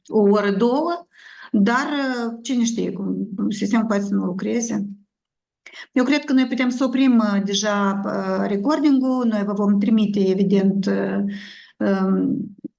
o oră, două, dar cine știe cum sistemul poate să nu lucreze. Eu cred că noi putem să oprim deja recording-ul, noi vă vom trimite, evident,